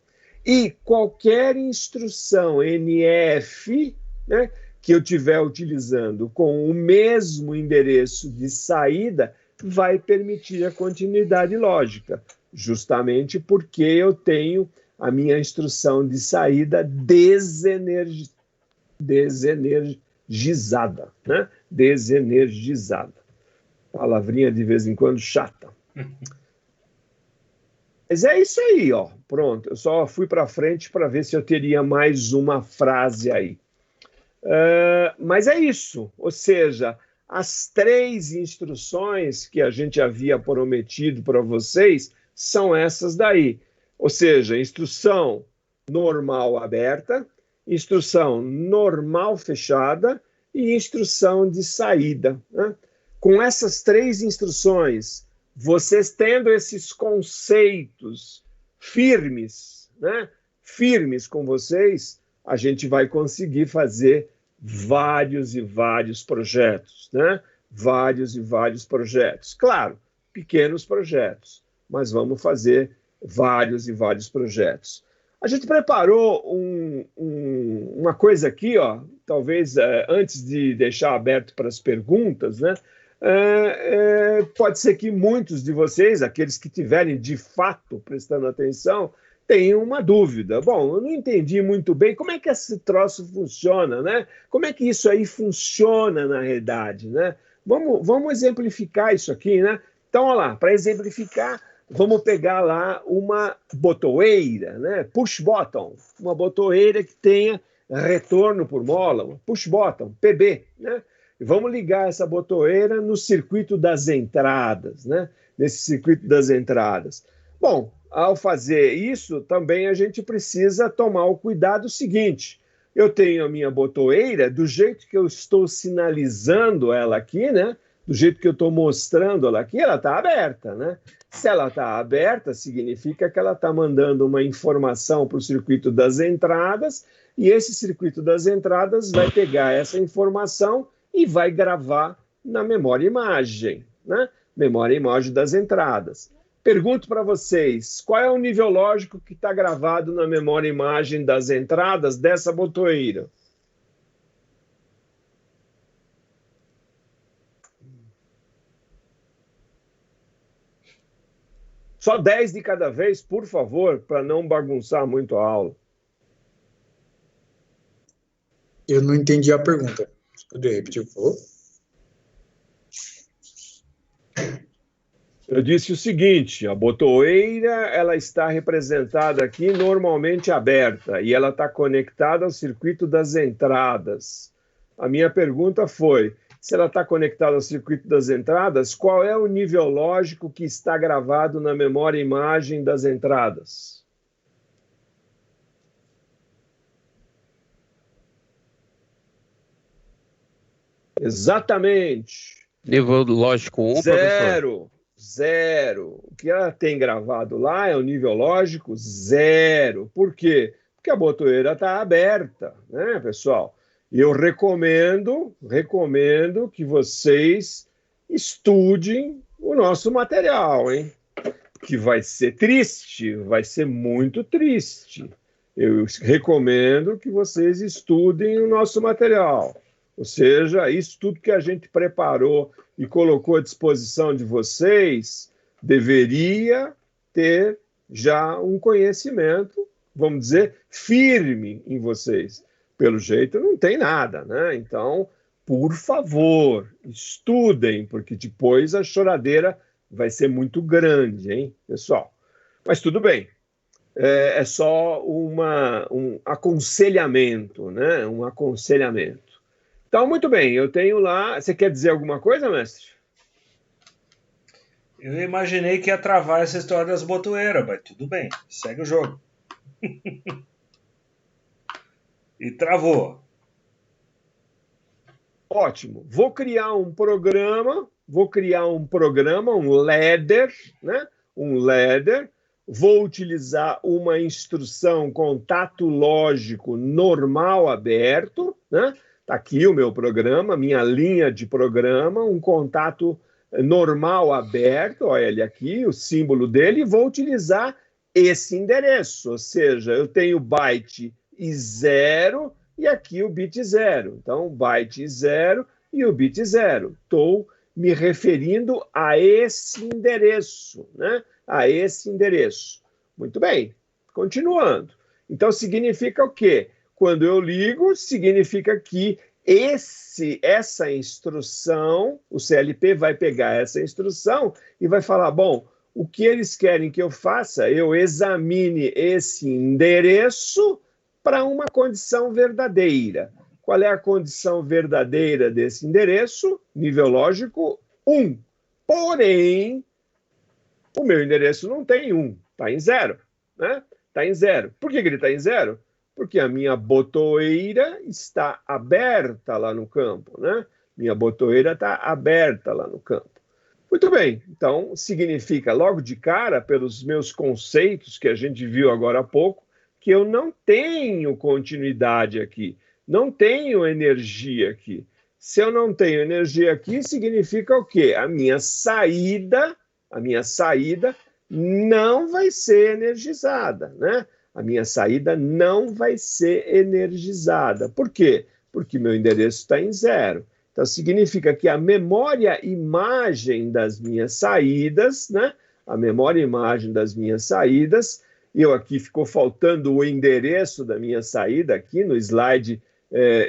E qualquer instrução NF, né, que eu estiver utilizando com o mesmo endereço de saída, vai permitir a continuidade lógica, justamente porque eu tenho a minha instrução de saída desenergizada, né? Desenergizada. Palavrinha de vez em quando chata. Mas é isso aí, ó. Pronto, eu só fui para frente para ver se eu teria mais uma frase aí. Mas é isso, ou seja, as 3 instruções que a gente havia prometido para vocês são essas daí. Ou seja, instrução normal aberta, instrução normal fechada e instrução de saída, né? Com essas 3 instruções, vocês tendo esses conceitos firmes, né? Firmes com vocês, a gente vai conseguir fazer vários e vários projetos, né? Vários e vários projetos. Claro, pequenos projetos, mas vamos fazer vários e vários projetos. A gente preparou uma coisa aqui, ó, talvez antes de deixar aberto para as perguntas, né? Pode ser que muitos de vocês, aqueles que tiverem de fato prestando atenção, tenham uma dúvida. Bom, eu não entendi muito bem como é que esse troço funciona, né? Como é que isso aí funciona na realidade, né? Vamos exemplificar isso aqui, né? Então, olha lá, para exemplificar, vamos pegar lá uma botoeira, né? Push bottom, uma botoeira que tenha retorno por mola, push bottom, PB, né? E vamos ligar essa botoeira no circuito das entradas, né? Nesse circuito das entradas. Bom, ao fazer isso, também a gente precisa tomar o cuidado seguinte. Eu tenho a minha botoeira, do jeito que eu estou sinalizando ela aqui, né? Do jeito que eu estou mostrando ela aqui, ela está aberta, né? Se ela está aberta, significa que ela está mandando uma informação para o circuito das entradas, e esse circuito das entradas vai pegar essa informação e vai gravar na memória-imagem, né? Memória-imagem das entradas. Pergunto para vocês, qual é o nível lógico que está gravado na memória-imagem das entradas dessa botoeira? Só 10 de cada vez, por favor, para não bagunçar muito a aula. Eu não entendi a pergunta. Poderia repetir, por favor? Eu disse o seguinte, a botoeira ela está representada aqui normalmente aberta e ela está conectada ao circuito das entradas. A minha pergunta foi, se ela está conectada ao circuito das entradas, qual é o nível lógico que está gravado na memória-imagem das entradas? Exatamente. Nível lógico 1, Zero. Zero. O que ela tem gravado lá é o nível lógico 0. Por quê? Porque a botoeira está aberta, né, pessoal? E eu recomendo que vocês estudem o nosso material, hein? Que vai ser triste, vai ser muito triste. Eu recomendo que vocês estudem o nosso material. Ou seja, isso tudo que a gente preparou e colocou à disposição de vocês deveria ter já um conhecimento, vamos dizer, firme em vocês. Pelo jeito, não tem nada, né? Então, por favor, estudem, porque depois a choradeira vai ser muito grande, hein, pessoal? Mas tudo bem. É só um aconselhamento, né? Um aconselhamento. Então, muito bem, eu tenho lá... Você quer dizer alguma coisa, mestre? Eu imaginei que ia travar essa história das botoeiras, mas tudo bem, segue o jogo. E travou. Ótimo. Vou criar um programa, um ladder, né? Um ladder. Vou utilizar uma instrução contato lógico normal aberto, né? Está aqui o meu programa, minha linha de programa, um contato normal aberto, olha ele aqui, o símbolo dele, e vou utilizar esse endereço, ou seja, eu tenho byte e 0 e aqui o bit 0. Então, byte 0 e o bit 0. Estou me referindo a esse endereço, né? A esse endereço. Muito bem, continuando. Então, significa o quê? Quando eu ligo, significa que essa instrução, o CLP vai pegar essa instrução e vai falar, bom, o que eles querem que eu faça? Eu examine esse endereço para uma condição verdadeira. Qual é a condição verdadeira desse endereço? Nível lógico 1. Porém, o meu endereço não tem 1, está em 0, né? Está em 0. Por que ele está em 0? Porque a minha botoeira está aberta lá no campo, né? Minha botoeira está aberta lá no campo. Muito bem, então significa logo de cara, pelos meus conceitos que a gente viu agora há pouco, que eu não tenho continuidade aqui, não tenho energia aqui. Se eu não tenho energia aqui, significa o quê? A minha saída não vai ser energizada, né? A minha saída não vai ser energizada. Por quê? Porque meu endereço está em 0. Então, significa que a memória-imagem das minhas saídas, né? A memória-imagem das minhas saídas, eu aqui ficou faltando o endereço da minha saída, aqui no slide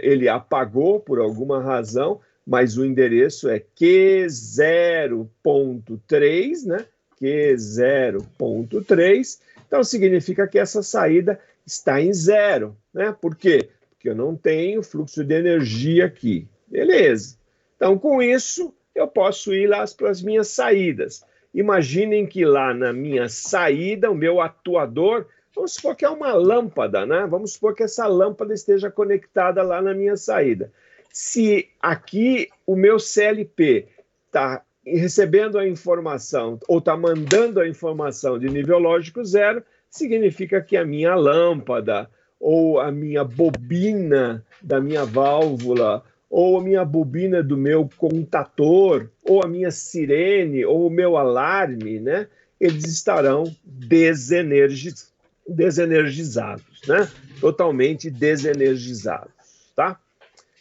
ele apagou por alguma razão, mas o endereço é Q0.3, né? Q0.3, então significa que essa saída está em 0, né? Por quê? Porque eu não tenho fluxo de energia aqui. Beleza. Então, com isso, eu posso ir lá para as minhas saídas. Imaginem que lá na minha saída, o meu atuador, vamos supor que é uma lâmpada, né? Vamos supor que essa lâmpada esteja conectada lá na minha saída. Se aqui o meu CLP está recebendo a informação, ou está mandando a informação de nível lógico 0, significa que a minha lâmpada, ou a minha bobina da minha válvula, ou a minha bobina do meu contator, ou a minha sirene, ou o meu alarme, né? Eles estarão desenergizados, né? Totalmente desenergizados, tá?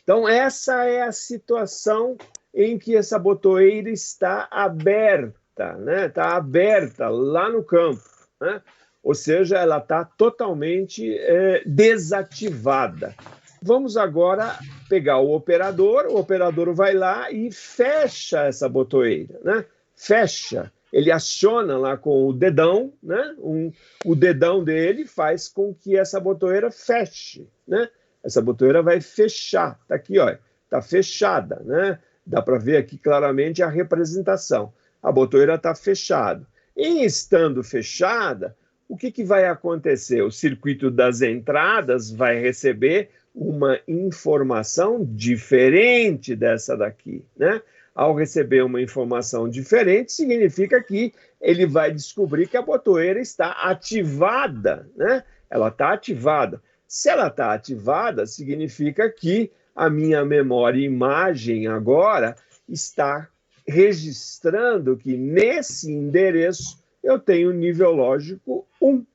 Então, essa é a situação em que essa botoeira está aberta, né? Está aberta lá no campo, né? Ou seja, ela está totalmente desativada. Vamos agora pegar o operador vai lá e fecha essa botoeira, né? Fecha, ele aciona lá com o dedão, né? O dedão dele faz com que essa botoeira feche, né? Essa botoeira vai fechar, tá aqui, ó, tá fechada, né? Dá para ver aqui claramente a representação. A botoeira está fechada. Em estando fechada, o que vai acontecer? O circuito das entradas vai receber uma informação diferente dessa daqui, né? Ao receber uma informação diferente, significa que ele vai descobrir que a botoeira está ativada, né? Ela está ativada. Se ela está ativada, significa que a minha memória-imagem agora está registrando que nesse endereço eu tenho nível lógico 1.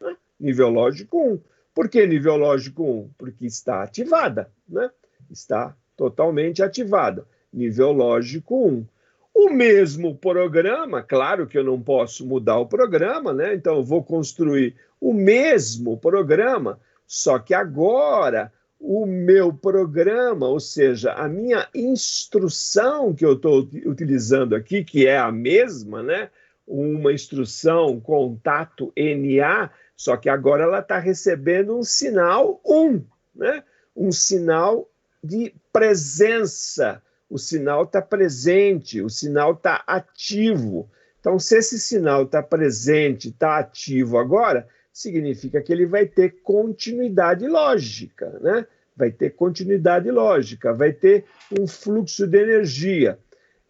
Né? Nível lógico 1. Por que nível lógico 1? Porque está ativada, né? Está totalmente ativada. Nível lógico 1. O mesmo programa, claro que eu não posso mudar o programa, né? Então eu vou construir o mesmo programa, só que agora o meu programa, ou seja, a minha instrução que eu estou utilizando aqui, que é a mesma, né? Uma instrução contato NA, só que agora ela está recebendo um sinal 1, né? Um sinal de presença. O sinal está presente, o sinal está ativo. Então, se esse sinal está presente, está ativo agora, significa que ele vai ter continuidade lógica, né? Vai ter continuidade lógica, vai ter um fluxo de energia.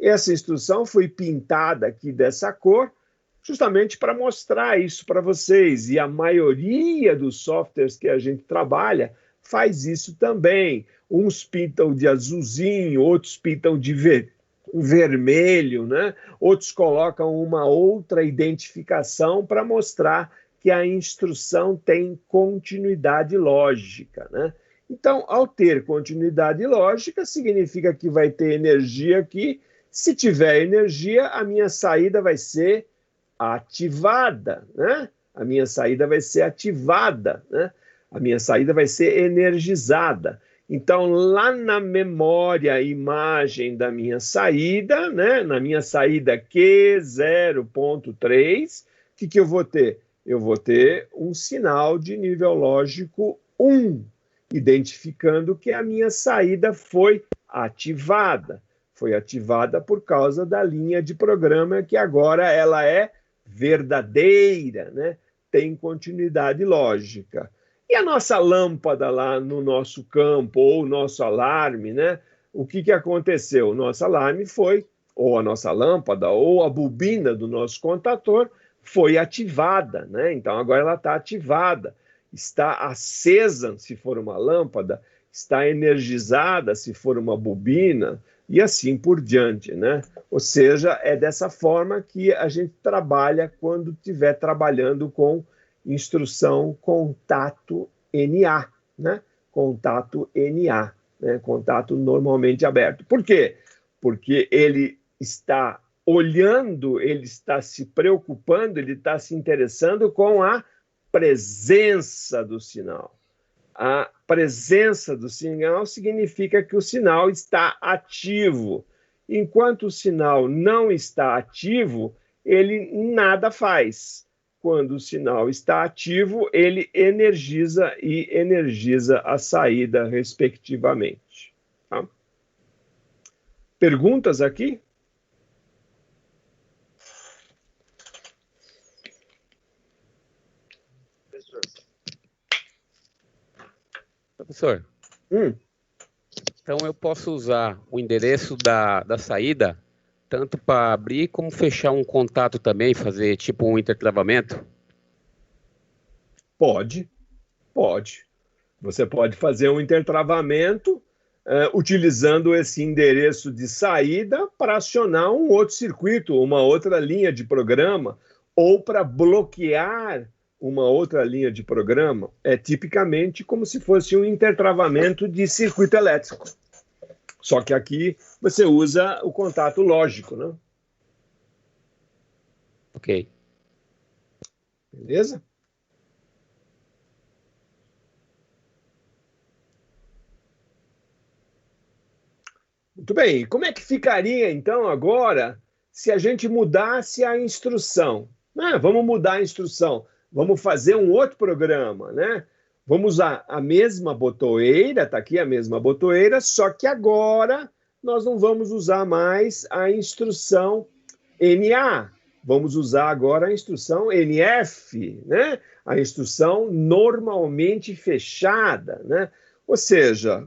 Essa instrução foi pintada aqui dessa cor, justamente para mostrar isso para vocês. E a maioria dos softwares que a gente trabalha faz isso também. Uns pintam de azulzinho, outros pintam de vermelho, né? Outros colocam uma outra identificação para mostrar que a instrução tem continuidade lógica, né? Então, ao ter continuidade lógica, significa que vai ter energia aqui. Se tiver energia, a minha saída vai ser ativada, né? A minha saída vai ser ativada, né? A minha saída vai ser energizada. Então, lá na memória imagem da minha saída, né? Na minha saída Q0.3, o que eu vou ter? Eu vou ter um sinal de nível lógico 1, identificando que a minha saída foi ativada. Foi ativada por causa da linha de programa que agora ela é verdadeira, né? Tem continuidade lógica. E a nossa lâmpada lá no nosso campo, ou o nosso alarme, né? O que aconteceu? O nosso alarme foi, ou a nossa lâmpada, ou a bobina do nosso contator foi ativada, né? Então agora ela está ativada, está acesa se for uma lâmpada, está energizada se for uma bobina, e assim por diante, né? Ou seja, é dessa forma que a gente trabalha quando estiver trabalhando com instrução contato NA, né? Contato NA, né? Contato normalmente aberto. Por quê? Porque ele está olhando, ele está se preocupando, ele está se interessando com a presença do sinal. A presença do sinal significa que o sinal está ativo. Enquanto o sinal não está ativo, ele nada faz. Quando o sinal está ativo, ele energiza e energiza a saída, respectivamente. Tá? Perguntas aqui? Professor, então eu posso usar o endereço da saída tanto para abrir como fechar um contato também, fazer tipo um intertravamento? Pode. Você pode fazer um intertravamento utilizando esse endereço de saída para acionar um outro circuito, uma outra linha de programa, ou para bloquear uma outra linha de programa. É tipicamente como se fosse um intertravamento de circuito elétrico. Só que aqui você usa o contato lógico, né? Ok. Beleza? Muito bem. Como é que ficaria, então, agora, se a gente mudasse a instrução? Vamos mudar a instrução. Vamos fazer um outro programa, né? Vamos usar a mesma botoeira, está aqui a mesma botoeira, só que agora nós não vamos usar mais a instrução NA. Vamos usar agora a instrução NF, né? A instrução normalmente fechada, né? Ou seja,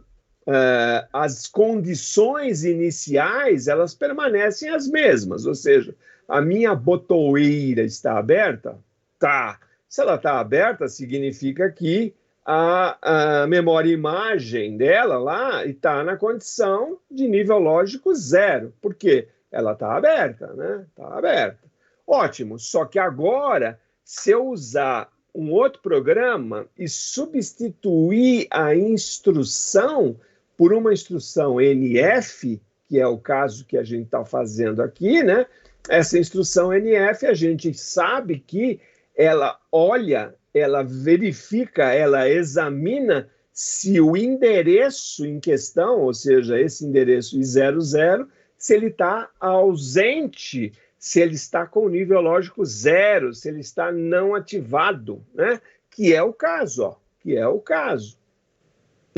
as condições iniciais, elas permanecem as mesmas, ou seja, a minha botoeira está aberta? Tá. Se ela está aberta, significa que a memória-imagem dela lá está na condição de nível lógico 0. Por quê? Ela está aberta, né? Está aberta. Ótimo. Só que agora, se eu usar um outro programa e substituir a instrução por uma instrução NF, que é o caso que a gente está fazendo aqui, né? Essa instrução NF, a gente sabe que ela olha, ela verifica, ela examina se o endereço em questão, ou seja, esse endereço I00, se ele está ausente, se ele está com o nível lógico 0, se ele está não ativado, né? Que é o caso, ó, que é o caso.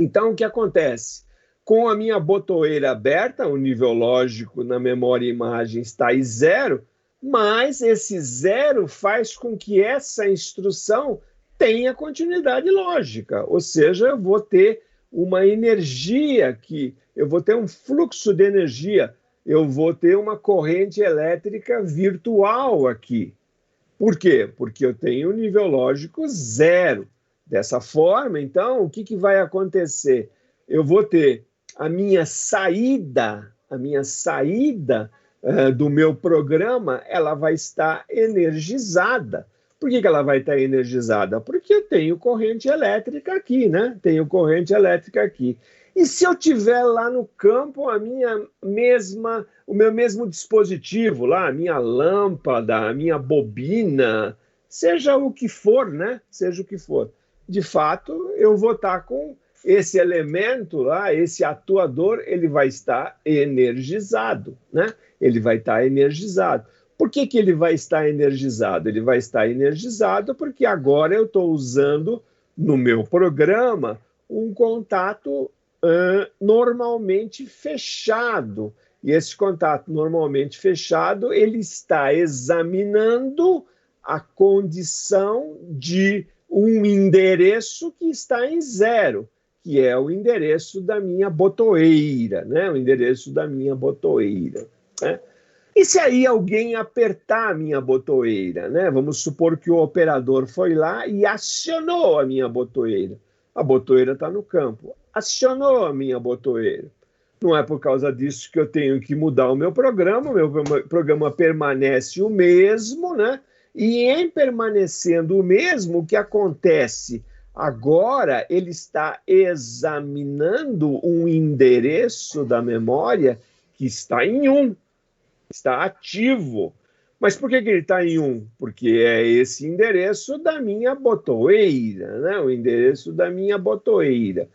Então, o que acontece? Com a minha botoeira aberta, o nível lógico na memória e imagem está em 0, mas esse 0 faz com que essa instrução tenha continuidade lógica, ou seja, eu vou ter uma energia aqui, eu vou ter um fluxo de energia, eu vou ter uma corrente elétrica virtual aqui. Por quê? Porque eu tenho o nível lógico 0. Dessa forma, então, o que vai acontecer? Eu vou ter a minha saída do meu programa, ela vai estar energizada. Por que ela vai estar energizada? Porque eu tenho corrente elétrica aqui, né? Tenho corrente elétrica aqui. E se eu tiver lá no campo o meu mesmo dispositivo lá, a minha lâmpada, a minha bobina, seja o que for, né? Seja o que for. De fato, eu vou estar com esse elemento lá, esse atuador, ele vai estar energizado, né? Ele vai estar energizado. Por que ele vai estar energizado? Ele vai estar energizado porque agora eu estou usando no meu programa um contato normalmente fechado. E esse contato normalmente fechado, ele está examinando a condição de um endereço que está em 0, que é o endereço da minha botoeira, né? O endereço da minha botoeira, né? E se aí alguém apertar a minha botoeira, né? Vamos supor que o operador foi lá e acionou a minha botoeira. A botoeira está no campo. Acionou a minha botoeira. Não é por causa disso que eu tenho que mudar o meu programa permanece o mesmo, né? E em permanecendo o mesmo, o que acontece? Agora ele está examinando um endereço da memória que está em 1, está ativo. Mas por que ele está em 1? Porque é esse endereço da minha botoeira, né? O endereço da minha botoeira.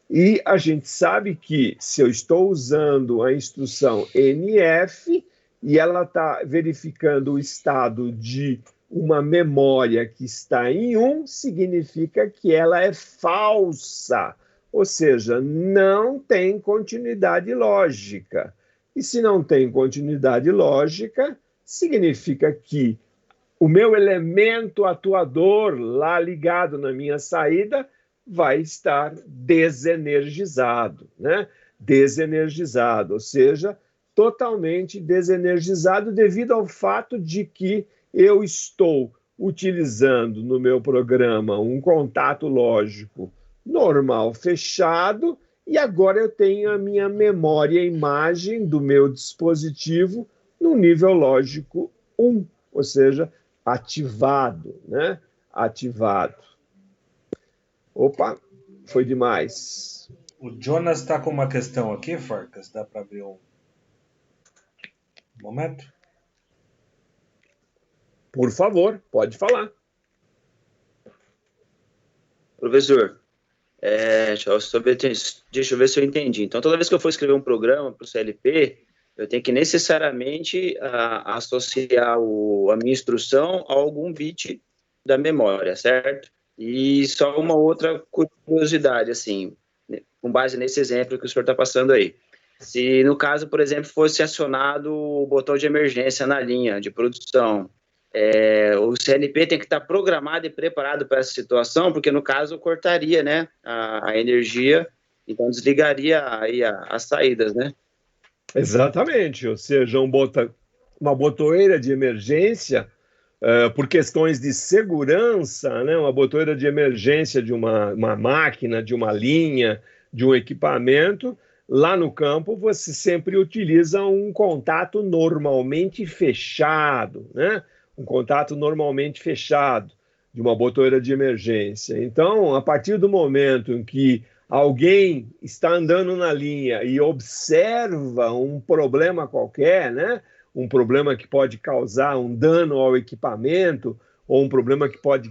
E a gente sabe que se eu estou usando a instrução NF e ela está verificando o estado de uma memória que está em 1, significa que ela é falsa, ou seja, não tem continuidade lógica. E se não tem continuidade lógica, significa que o meu elemento atuador lá ligado na minha saída vai estar desenergizado, né? Desenergizado, ou seja, totalmente desenergizado devido ao fato de que eu estou utilizando no meu programa um contato lógico normal fechado e agora eu tenho a minha memória imagem do meu dispositivo no nível lógico 1, ou seja, ativado, né? Ativado. Opa, foi demais. O Jonas está com uma questão aqui, Farkas. Dá para abrir um momento? Por favor, pode falar. Professor, deixa eu ver se eu entendi. Então, toda vez que eu for escrever um programa para o CLP, eu tenho que necessariamente associar a minha instrução a algum bit da memória, certo? E só uma outra curiosidade, assim, com base nesse exemplo que o senhor está passando aí. Se, no caso, por exemplo, fosse acionado o botão de emergência na linha de produção, o CLP tem que estar programado e preparado para essa situação, porque, no caso, cortaria, né, a energia, então desligaria aí as saídas, né? Exatamente, ou seja, uma botoeira de emergência, por questões de segurança, né, uma botoeira de emergência de uma máquina, de uma linha, de um equipamento, lá no campo você sempre utiliza um contato normalmente fechado, né? Um contato normalmente fechado de uma botoeira de emergência. Então, a partir do momento em que alguém está andando na linha e observa um problema qualquer, né? Um problema que pode causar um dano ao equipamento, ou um problema que pode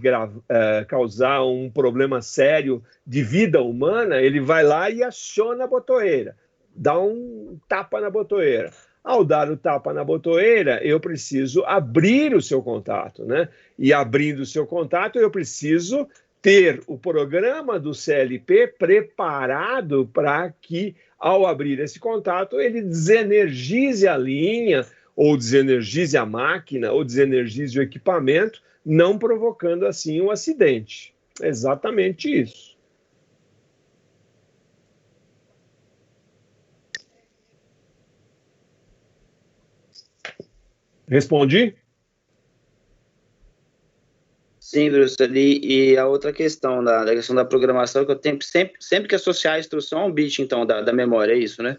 causar um problema sério de vida humana, ele vai lá e aciona a botoeira, dá um tapa na botoeira. Ao dar o tapa na botoeira, eu preciso abrir o seu contato, né? E abrindo o seu contato, eu preciso ter o programa do CLP preparado para que, ao abrir esse contato, ele desenergize a linha, ou desenergize a máquina, ou desenergize o equipamento, não provocando assim um acidente. É exatamente isso. Respondi? Sim, professor. E a outra questão da questão da programação, que eu tenho sempre que associar a instrução a um bit, então, da memória, é isso, né?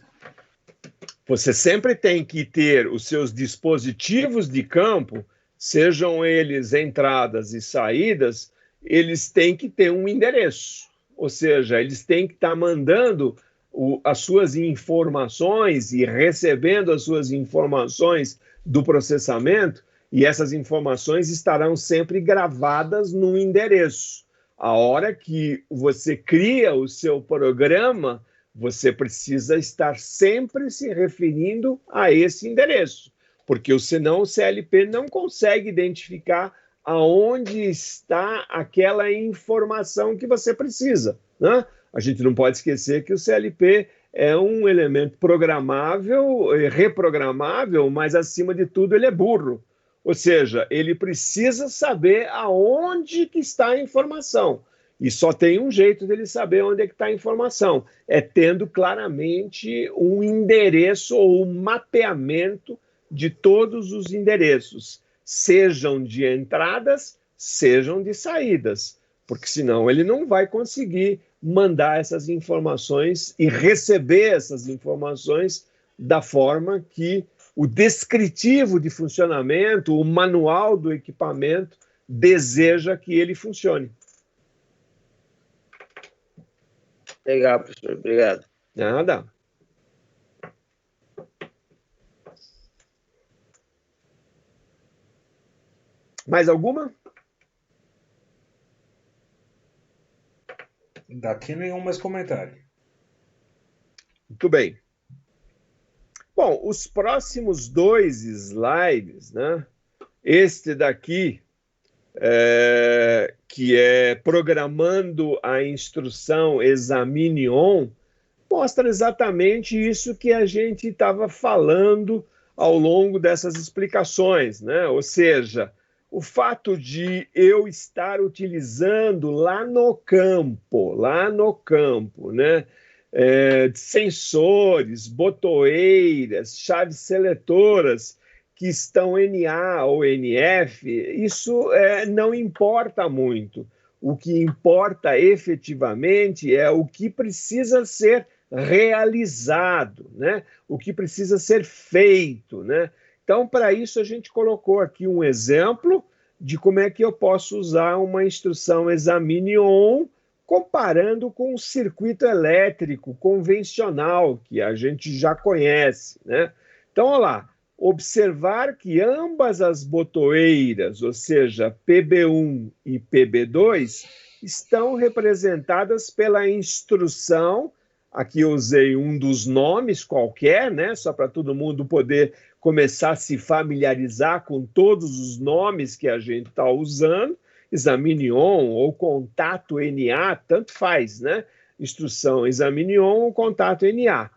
Você sempre tem que ter os seus dispositivos de campo, sejam eles entradas e saídas, eles têm que ter um endereço. Ou seja, eles têm que estar mandando as suas informações e recebendo as suas informações do processamento, e essas informações estarão sempre gravadas num endereço. A hora que você cria o seu programa, você precisa estar sempre se referindo a esse endereço, porque senão o CLP não consegue identificar aonde está aquela informação que você precisa, né? A gente não pode esquecer que o CLP é um elemento programável, reprogramável, mas, acima de tudo, ele é burro. Ou seja, ele precisa saber aonde que está a informação. E só tem um jeito dele saber onde é que está a informação, é tendo claramente um endereço ou um mapeamento de todos os endereços, sejam de entradas, sejam de saídas, porque senão ele não vai conseguir mandar essas informações e receber essas informações da forma que o descritivo de funcionamento, o manual do equipamento deseja que ele funcione. Legal, professor. Obrigado. Nada. Mais alguma? Daqui nenhum mais comentário. Muito bem. Bom, os próximos 2 slides, né? Este daqui, que é programando a instrução examine on, mostra exatamente isso que a gente estava falando ao longo dessas explicações, né? Ou seja, o fato de eu estar utilizando lá no campo, né? Sensores, botoeiras, chaves seletoras que estão NA ou NF, isso não importa muito. O que importa efetivamente é o que precisa ser realizado, né? O que precisa ser feito, né? Então, para isso, a gente colocou aqui um exemplo de como é que eu posso usar uma instrução examine on comparando com o circuito elétrico convencional, que a gente já conhece, né? Então, olha lá, observar que ambas as botoeiras, ou seja, PB1 e PB2, estão representadas pela instrução. Aqui eu usei um dos nomes qualquer, né? Só para todo mundo poder começar a se familiarizar com todos os nomes que a gente está usando. Examine on ou contato NA, tanto faz, né? Instrução examine on ou contato NA.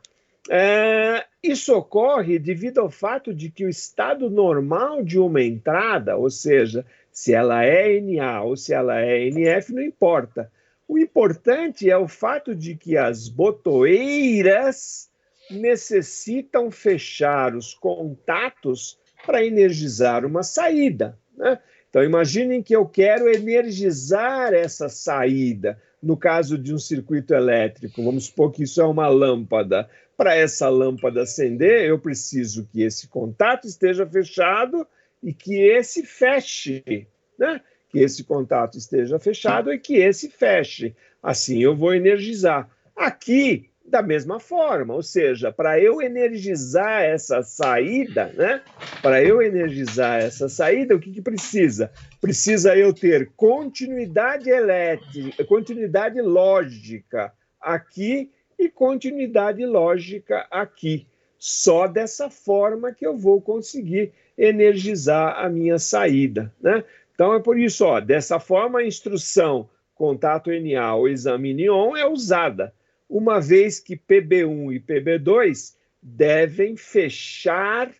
Isso ocorre devido ao fato de que o estado normal de uma entrada, ou seja, se ela é NA ou se ela é NF, não importa. O importante é o fato de que as botoeiras necessitam fechar os contatos para energizar uma saída, né? Então, imaginem que eu quero energizar essa saída. No caso de um circuito elétrico, vamos supor que isso é uma lâmpada. Para essa lâmpada acender, eu preciso que esse contato esteja fechado e que esse feche, né? Que esse contato esteja fechado e que esse feche. Assim eu vou energizar. Aqui, da mesma forma, ou seja, para eu energizar essa saída, né? Para eu energizar essa saída, o que precisa? Precisa eu ter continuidade elétrica, continuidade lógica aqui e continuidade lógica aqui. Só dessa forma que eu vou conseguir energizar a minha saída, né? Então é por isso, ó, dessa forma a instrução contato NA ou examine on é usada, uma vez que PB1 e PB2 devem fechar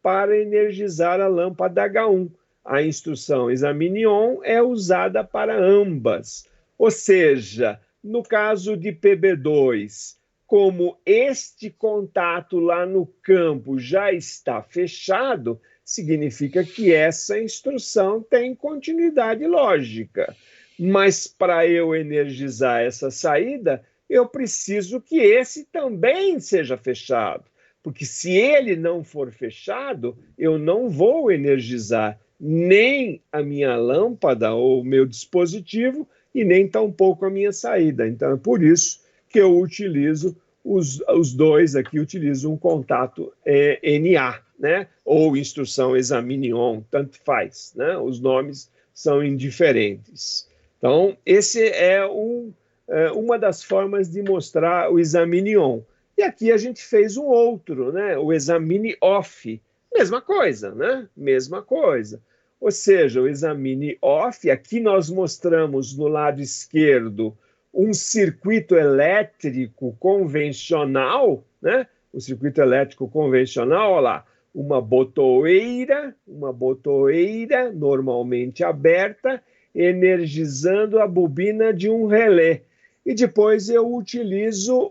para energizar a lâmpada H1. A instrução examine on é usada para ambas. Ou seja, no caso de PB2, como este contato lá no campo já está fechado, significa que essa instrução tem continuidade lógica. Mas para eu energizar essa saída, eu preciso que esse também seja fechado. Porque se ele não for fechado, eu não vou energizar nem a minha lâmpada ou o meu dispositivo e nem tampouco a minha saída. Então, é por isso que eu utilizo os dois aqui, utilizo um contato NA, né? Ou instrução examine on, tanto faz, né? Os nomes são indiferentes. Então, esse é uma das formas de mostrar o examine on. E aqui a gente fez um outro, né? O examine off. Mesma coisa, né? Mesma coisa. Ou seja, o examine off, aqui nós mostramos no lado esquerdo um circuito elétrico convencional, né? O circuito elétrico convencional, olha lá, uma botoeira normalmente aberta, energizando a bobina de um relé. E depois eu utilizo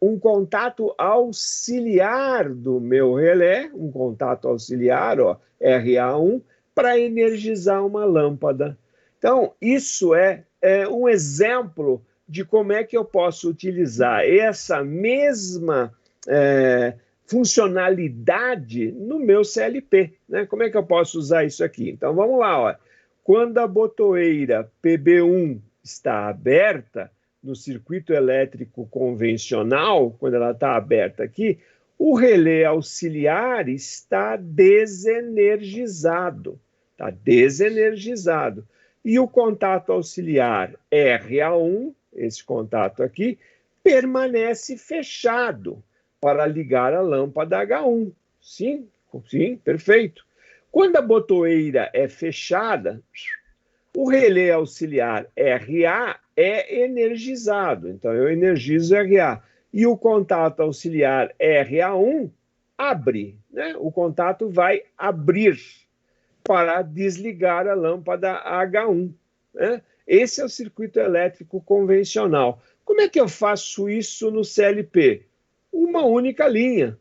um contato auxiliar do meu relé, um contato auxiliar, ó, RA1, para energizar uma lâmpada. Então, isso é um exemplo de como é que eu posso utilizar essa mesma funcionalidade no meu CLP, né? Como é que eu posso usar isso aqui? Então, vamos lá, ó. Quando a botoeira PB1 está aberta no circuito elétrico convencional, quando ela está aberta aqui, o relé auxiliar está desenergizado. Está desenergizado. E o contato auxiliar RA1, esse contato aqui, permanece fechado para ligar a lâmpada H1. Sim, sim, perfeito. Quando a botoeira é fechada, o relé auxiliar RA é energizado. Então, eu energizo RA. E o contato auxiliar RA1 abre, né? O contato vai abrir para desligar a lâmpada H1, né? Esse é o circuito elétrico convencional. Como é que eu faço isso no CLP? Uma única linha,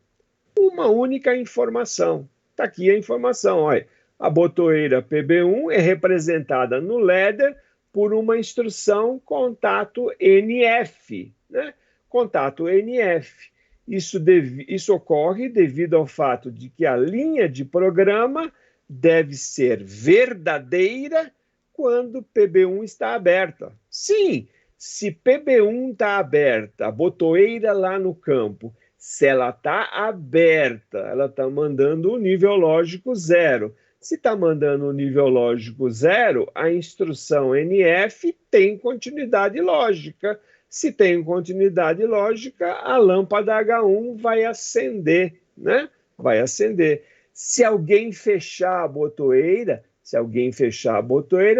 uma única informação. Está aqui a informação, olha. A botoeira PB1 é representada no LEDER por uma instrução contato NF, né? Contato NF. Isso ocorre devido ao fato de que a linha de programa deve ser verdadeira quando PB1 está aberta. Sim, se PB1 está aberta, a botoeira lá no campo, se ela está aberta, ela está mandando o nível lógico 0. Se está mandando o nível lógico 0, a instrução NF tem continuidade lógica. Se tem continuidade lógica, a lâmpada H1 vai acender, né? Vai acender. Se alguém fechar a botoeira,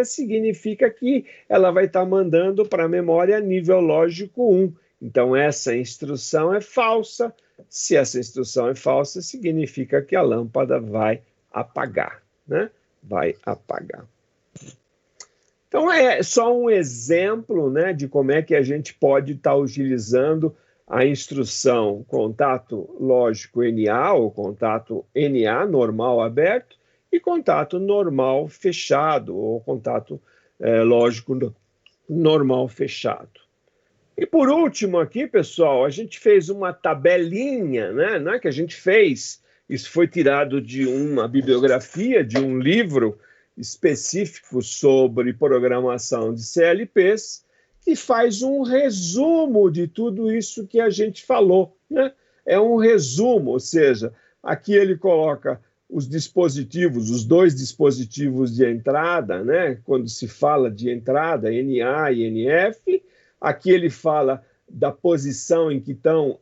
significa que ela vai estar mandando para a memória nível lógico 1. Então, essa instrução é falsa. Se essa instrução é falsa, significa que a lâmpada vai apagar, né? Vai apagar. Então, é só um exemplo, né, de como é que a gente pode estar utilizando a instrução contato lógico NA, ou contato NA, normal aberto, e contato normal fechado, ou contato lógico normal fechado. E por último aqui, pessoal, a gente fez uma tabelinha, né? Não é que a gente fez, isso foi tirado de uma bibliografia, de um livro específico sobre programação de CLPs, que faz um resumo de tudo isso que a gente falou, né? É um resumo, ou seja, aqui ele coloca os dispositivos, os dois dispositivos de entrada, né? Quando se fala de entrada, NA e NF, aqui ele fala da posição em que estão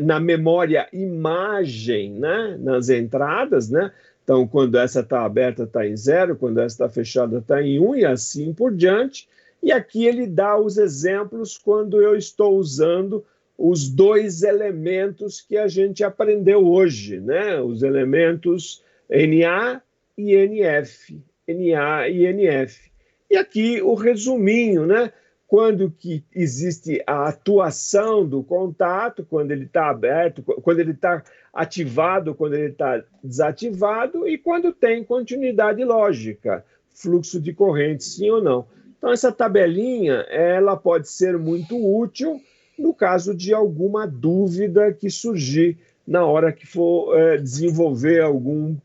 na memória imagem, né? Nas entradas, né? Então, quando essa está aberta, está em 0, quando essa está fechada, está em 1, e assim por diante. E aqui ele dá os exemplos quando eu estou usando os dois elementos que a gente aprendeu hoje, né? Os elementos NA e NF. NA e NF. E aqui o resuminho, né? Quando que existe a atuação do contato, quando ele está aberto, quando ele está ativado, quando ele está desativado, e quando tem continuidade lógica, fluxo de corrente, sim ou não. Então, essa tabelinha, ela pode ser muito útil no caso de alguma dúvida que surgir na hora que for desenvolver algum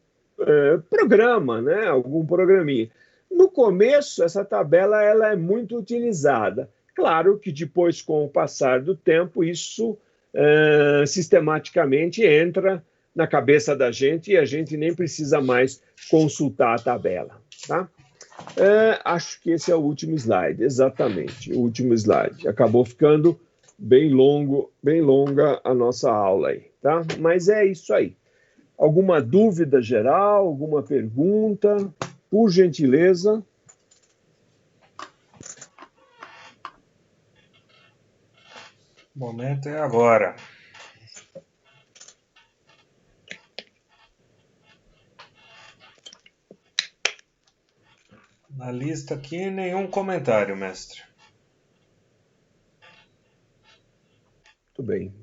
programa, né? Algum programinha. No começo, essa tabela ela é muito utilizada. Claro que depois, com o passar do tempo, isso sistematicamente entra na cabeça da gente e a gente nem precisa mais consultar a tabela, tá? Acho que esse é o último slide, exatamente, o último slide. Acabou ficando bem longa a nossa aula aí, tá? Mas é isso aí. Alguma dúvida geral, alguma pergunta? Por gentileza. O momento é agora. Na lista aqui, nenhum comentário, mestre. Muito bem.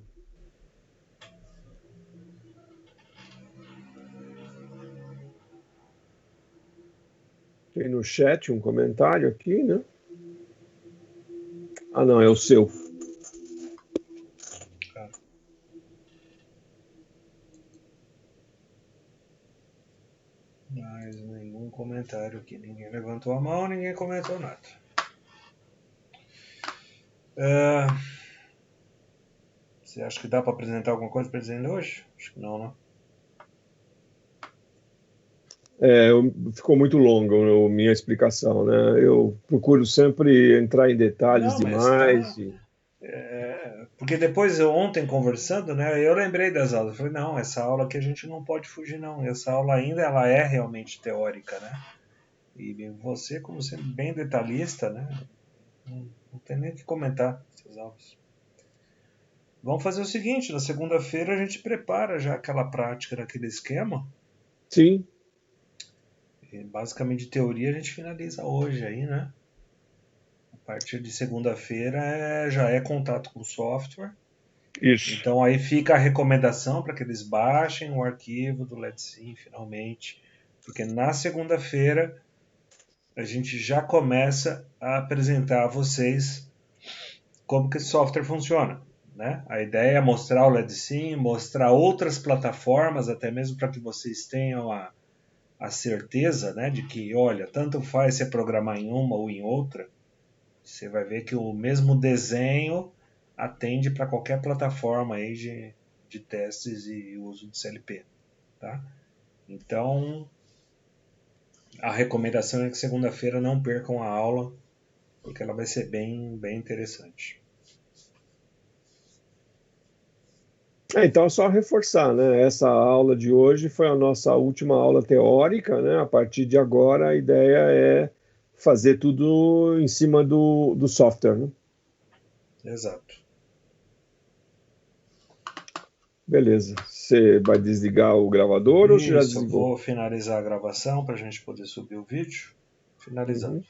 Tem no chat um comentário aqui, né? Ah, não, é o seu. comentário aqui. Ninguém levantou a mão, ninguém comentou nada. Você acha que dá para apresentar alguma coisa para dizer hoje? Acho que não, né? Ficou muito longa a minha explicação, né? Eu procuro sempre entrar em detalhes demais. Porque depois, ontem conversando, né, eu lembrei das aulas. Eu falei, não, essa aula aqui a gente não pode fugir, não. Essa aula ainda ela é realmente teórica, né? E você, como sendo bem detalhista, né, não tem nem o que comentar essas aulas. Vamos fazer o seguinte, na segunda-feira a gente prepara já aquela prática daquele esquema. Sim. E basicamente, de teoria, a gente finaliza hoje aí, né? A partir de segunda-feira já é contato com o software. Isso. Então aí fica a recomendação para que eles baixem o arquivo do LetSim finalmente, porque na segunda-feira a gente já começa a apresentar a vocês como que esse software funciona, né? A ideia é mostrar o LetSim, mostrar outras plataformas, até mesmo para que vocês tenham a certeza, né, de que, olha, tanto faz você programar em uma ou em outra, você vai ver que o mesmo desenho atende para qualquer plataforma aí de testes e uso de CLP, tá? Então, a recomendação é que segunda-feira não percam a aula, porque ela vai ser bem, bem interessante. Então, é só reforçar, né? Essa aula de hoje foi a nossa última aula teórica, né? A partir de agora, a ideia é fazer tudo em cima do software, né? Exato. Beleza. Você vai desligar o gravador ou você já Isso, eu desligou? vou finalizar a gravação para a gente poder subir o vídeo. Finalizando.